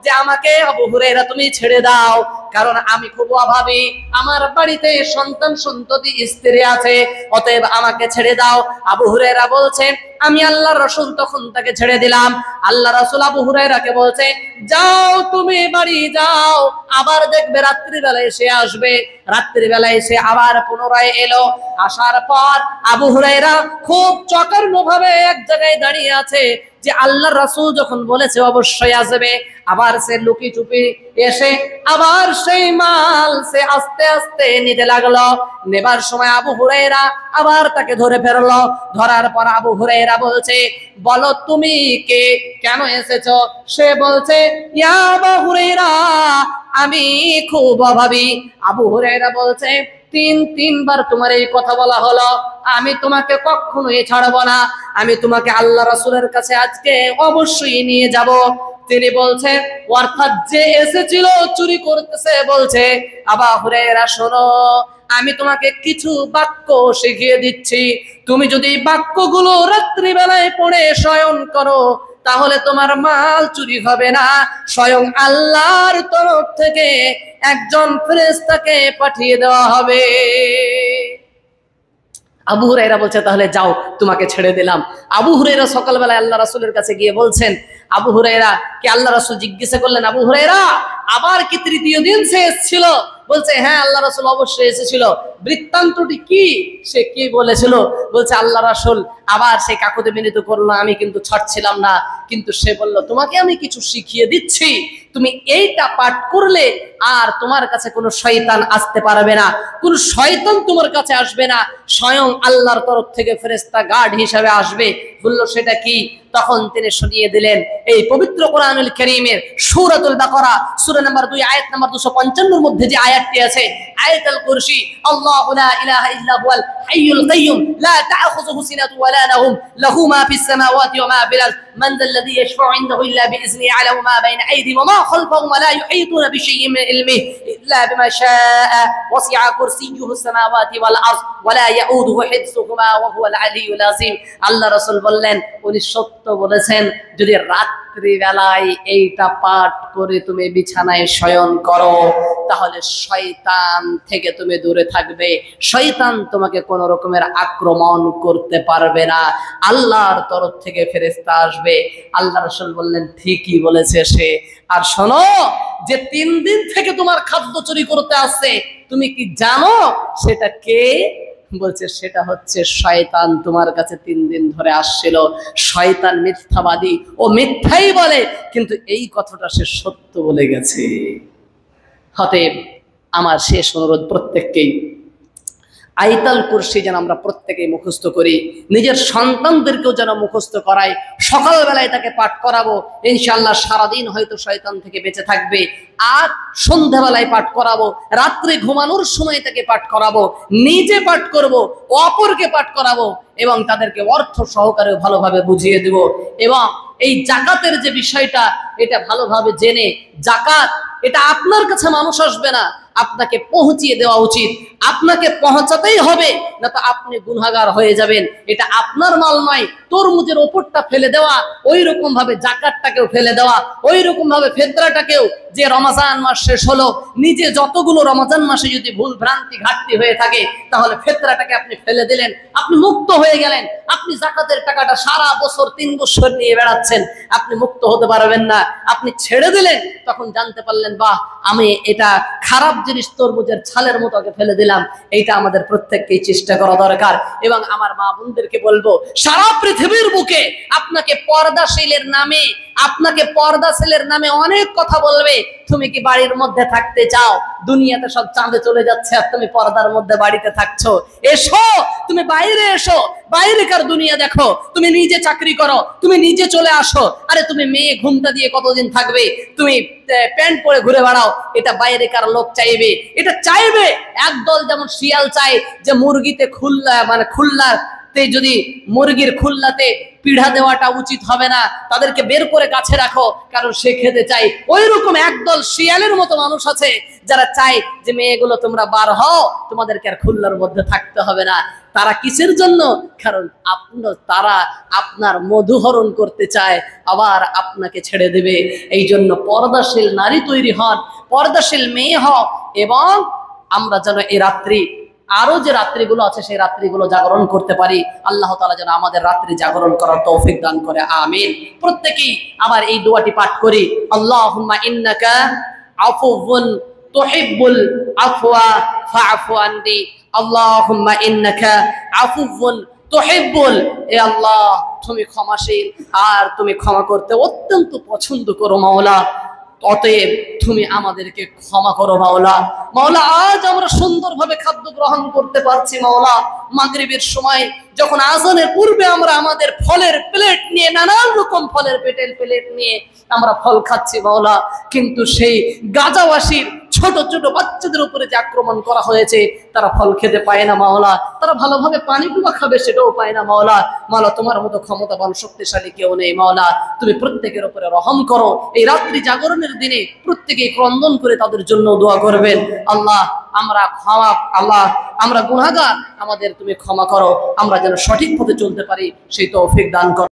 যে আমাকে আবু হুরায়রা তুমি ছেড়ে দাও, কারণ আমি খুব অভাবী, আমার বাড়িতে সন্ততি স্ত্রী আছে, অতএব আমাকে ছেড়ে দাও। আবু হুরায়রা বলছেন, আমি আল্লাহর রাসূল তখন তাকে ছেড়ে দিলাম। আল্লাহ রাসূল আবু হুরায়রাকে বলছে, যাও তুমি বাড়ি যাও, আবার দেখবে রাত্রিবেলায় এসে আসবে। রাত্রিবেলায় এসে আবার পুনরায় এলো। আসার পর আবু হুরায়রা খুব চকার্ণ ভাবে এক জায়গায় দাঁড়িয়ে আছে যে আল্লাহর রাসূল যখন বলেছে অবশ্যই আসবে। আবার সে লুকি চুপি এসে আবার সেই মাল সে আস্তে আস্তে নিতে লাগলো। নেবার সময় আবু হুরায়রা আবার তাকে ধরে ফেললো। ধরার পর আবু হুরায়রা বলছে, বলো তুমি কে, কেন এসেছো? সে বলছে, ইয়া আবু হুরায়রা, আমি খুব অভাবী। আবু হুরায়রা বলছে, তিনবার তোমার এই কথা বলা হলো, আমি তোমাকে কখনোই ছাড়বো না, আমি তোমাকে আল্লাহ রাসূলের কাছে আজকে অবশ্যই নিয়ে যাব। তিনি বলছে, অর্থাৎ যে এসেছিল চুরি করতেছে, বলছে, আবু হুরায়রা শোনো, আমি তোমাকে কিছু বাক্য শিখিয়ে দিচ্ছি, তুমি যদি বাক্যগুলো রাত্রিবেলায় পড়ে শয়ন করো তাহলে তোমার মাল চুরি হবে না। স্বয়ং আল্লাহর তরফ থেকে একজন ফেরেশতাকে পাঠিয়ে দেওয়া হবে। আবু হুরায়রা বলছে তাহলে যাও, তোমাকে ছেড়ে দিলাম। আবু হুরায়রা সকালবেলা আল্লাহ রাসূলের কাছে গিয়ে বলছেন, আবু হুরায়রা কে আল্লাহ রাসূল জিজ্ঞাসা করলেন, আবু হুরায়রা আবার কি তৃতীয় দিন সে এসেছিল? বলছে হ্যাঁ আল্লাহ রাসূল অবশ্যই এসেছিল। বৃত্তান্তটি কি, সে কি বলেছিল? বলছে আল্লাহ রাসূল আবার সে কাকুতি মিনতি করলো, আমি কিন্তু ছাড়ছিলাম না, কিন্তু সে বলল তোমাকে আমি কিছু শিখিয়ে দিচ্ছি, তুমি এইটা পাঠ করলে আর তোমার কাছে কোনো শয়তান আসতে পারবে না, কোনো শয়তান তোমার কাছে আসবে না, স্বয়ং আল্লাহর তরফ থেকে ফেরেশতা গার্ড হিসেবে আসবে। বলল সেটা কি? তখন তিনি শুনিয়ে দিলেন এই পবিত্র কোরআনুল কারীমের সূরাতুল বাকারা সূরা নাম্বার 2 আয়াত নাম্বার 255 এর মধ্যে যে আয়াতটি আছে, আয়াতুল কুরসি, আল্লাহু লা ইলাহা ইল্লা হুয়াল হাইয়ুল কাইয়্যুম লা তা'খুযুহু সিনাতুন ওয়া লা নাওম লাহু মা ফিস সামাওয়াতি ওয়া মা ফিল আরদ মান যাল্লাযী ইয়াশফা'ু 'ইনদাহু ইল্লা বিইذনিহি ইয়া'লামু মা বাইনা আইদিহিম ওয়া মা খালফাহুম ওয়া লা ইউহীতুনা বিশাইই্যিন মিন ইলমিহি ইল্লা বিমা শাআ ওয়াসি'a কুরসিয়্যুহু সামাওয়াতি ওয়াল আরদ ওয়া লা ইয়াউদুহু হিফযুহুমা ওয়া হুয়াল আলিয়্যুল আযীম। আল্লাহ রাসূল বললেন উনি সত্য বলেছেন, যদি রাত্রি বেলায় এইটা পাঠ করে তুমি বিছানায় শয়ন করো তাহলে শয়তান থেকে তুমি দূরে থাকবে, শয়তান তোমাকে কোনো রকমের আক্রমণ করতে পারবে না, আল্লাহর তরফ থেকে ফেরেশতা আসবে। আল্লাহ রাসূল বললেন ঠিকই বলেছে সে। আর শোনো, যে 3 দিন থেকে তোমার খাদ্য চুরি করতে আসছে তুমি কি জানো সেটা কে? বলছে সেটা হচ্ছে শয়তান, তোমার কাছে 3 দিন ধরে আসছিল। শয়তান মিথ্যাবাদী, ও মিথ্যাই বলে, কিন্তু এই কথাটা সে সত্য বলে গেছে। অতএব আমার শেষ অনুরোধ প্রত্যেককেই, আয়াতুল কুরসি যেন আমরা প্রত্যেকেই মুখস্থ করি, নিজের সন্তানদেরকেও যেন মুখস্থ করাই, সকালবেলায় তাকে পাঠ করাবো, ইনশাআল্লাহ সারাদিন হয়তো শয়তান থেকে বেঁচে থাকবে। আর সন্ধ্যাবেলায় পাঠ করাবো, রাত্রে ঘুমানোর সময় তাকে পাঠ করাবো, নিজে পাঠ করব, অপরকে পাঠ করাবো, এবং তাদেরকে অর্থ সহকারে ভালোভাবে বুঝিয়ে দেব। এবং এই যাকাতের যে বিষয়টা, এটা ভালোভাবে জেনে, যাকাত এটা আপনার কাছে মানুষ আসবে না, আপনাকে পৌঁছিয়ে দেওয়া উচিত, আপনাকে পৌঁছাতেই হবে, না তো আপনি গুনাহগার হয়ে যাবেন। এটা আপনার মাল নয়, তরমুজের ওপরটা ফেলে দেওয়া, ওই রকম ভাবে যাকাতটাকেও ফেলে দেওয়া, ওই রকম ভাবে ফিতরাটাকেও, যে রমজান মাস শেষ হলো, নিজে যতগুলো রমজান মাসে যদি ভুল ভ্রান্তি ঘাটতি হয়ে থাকে তাহলে ফিতরাটাকে আপনি ফেলে দিলেন, আপনি মুক্ত হয়ে গেলেন। আপনি যাকাতের টাকাটা সারা বছর 3 বছর নিয়ে বেড়াচ্ছেন, আপনি মুক্ত হতে পারবেন না। আপনি ছেড়ে দিলেন, তখন জানতে পারলেন বাহ, আমি এটা খারাপ জিনিস তরমুজের ছালের মতো ফেলে দিলাম। এইটা আমাদের প্রত্যেককেই চেষ্টা করা দরকার। এবং আমার মা বোনদেরকে বলবো, সারা পৃথিবীর বুকে আপনাকে পর্দাশীলের নামে, আপনাকে পর্দাশীলের নামে অনেক কথা বলবে। তুমি কি বাড়ির মধ্যে থাকতে চাও? দুনিয়াতে সব চাঁদে চলে যাচ্ছে আর তুমি পর্দার মধ্যে বাড়িতে থাকছো। এসো, তুমি বাইরে এসো, বাইরেকার দুনিয়া দেখো, তুমি নিজে চাকরি করো, তুমি নিজে চলে আসো। আরে তুমি মেয়ে ঘুমটা দিয়ে কতদিন থাকবে? তুমি প্যান্ট পরে ঘুরে বেড়াও, এটা বাইরেকার লোক চাইবে, এটা চাইবে। একদল যেমন শিয়াল চায় যে মুরগিতে খুল্লাতে যদি মুরগির খুল্লাতে পিঠা দেওয়াটা উচিত হবে না, তাদেরকে বের করে গাছে রাখো কারণ সে খেতে চাই। ওই রকম একদল শিয়ালের মতো মানুষ আছে যারা চায় যে মেয়েগুলো তোমরা বার হও, তোমাদেরকে আর খুল্লার মধ্যে থাকতে হবে না। তারা কিসের জন্য? কারণ তারা আপনার মধুহরণ করতে চায়, আবার আপনাকে ছেড়ে দেবে। এই জন্য পর্দাশীল নারী তৈরি হন, পর্দাশীল মেয়ে হও, এবং আমরা যেন এই রাত্রি, আরো যে রাত্রিগুলো আছে সেই রাত্রিগুলো জাগরণ করতে পারি। আল্লাহ তাআলা যেন আমাদের রাত্রি জাগরণ করার তৌফিক দান করে, আমিন। প্রত্যেকেই আবার এই দোয়াটি পাঠ করি, আল্লাহুম্মা ইন্নাকা আফুউন তুহিব্বুল আফওয়া ফাআফু আননি, আল্লাহুম্মা ইন্নাকা আফুউন তুহিব্বুল, এ আল্লাহ তুমি ক্ষমাশীল আর তুমি ক্ষমা করতে অত্যন্ত পছন্দ করো মাওলা, অতএব তুমি আমাদেরকে ক্ষমা করো মাওলা। মাওলা, আজ আমরা সুন্দরভাবে খাদ্য গ্রহণ করতে পারছি মাওলা। মাগরিবের সময় যখন আজানের পূর্বে আমরা আমাদের ফলের প্লেট নিয়ে, নানান রকম ফলের প্লেট নিয়ে আমরা ফল খাচ্ছি মাওলা, কিন্তু সেই গাজাওয়াসীর ছোট ছোট বাচ্চাদের উপরে যে আক্রমণ করা হয়েছে, তারা ফল খেতে পায় না মাওলা, তারা ভালোভাবে পানি ডুবা খাবে সেটাও পায় না মাওলা। মাওলা, তোমার মতো ক্ষমতাবান শক্তিশালী কেউ নেই মাওলা, তুমি প্রত্যেকের উপরে রহম করো। এই রাত্রি জাগরণের দিনে প্রত্যেকেই ক্রন্দন করে তাদের জন্য দোয়া করবেন। আল্লাহ, আমরা গুনাহগার, আমাদের তুমি ক্ষমা করো, আমরা যেন সঠিক পথে চলতে পারি সেই তৌফিক দান করো।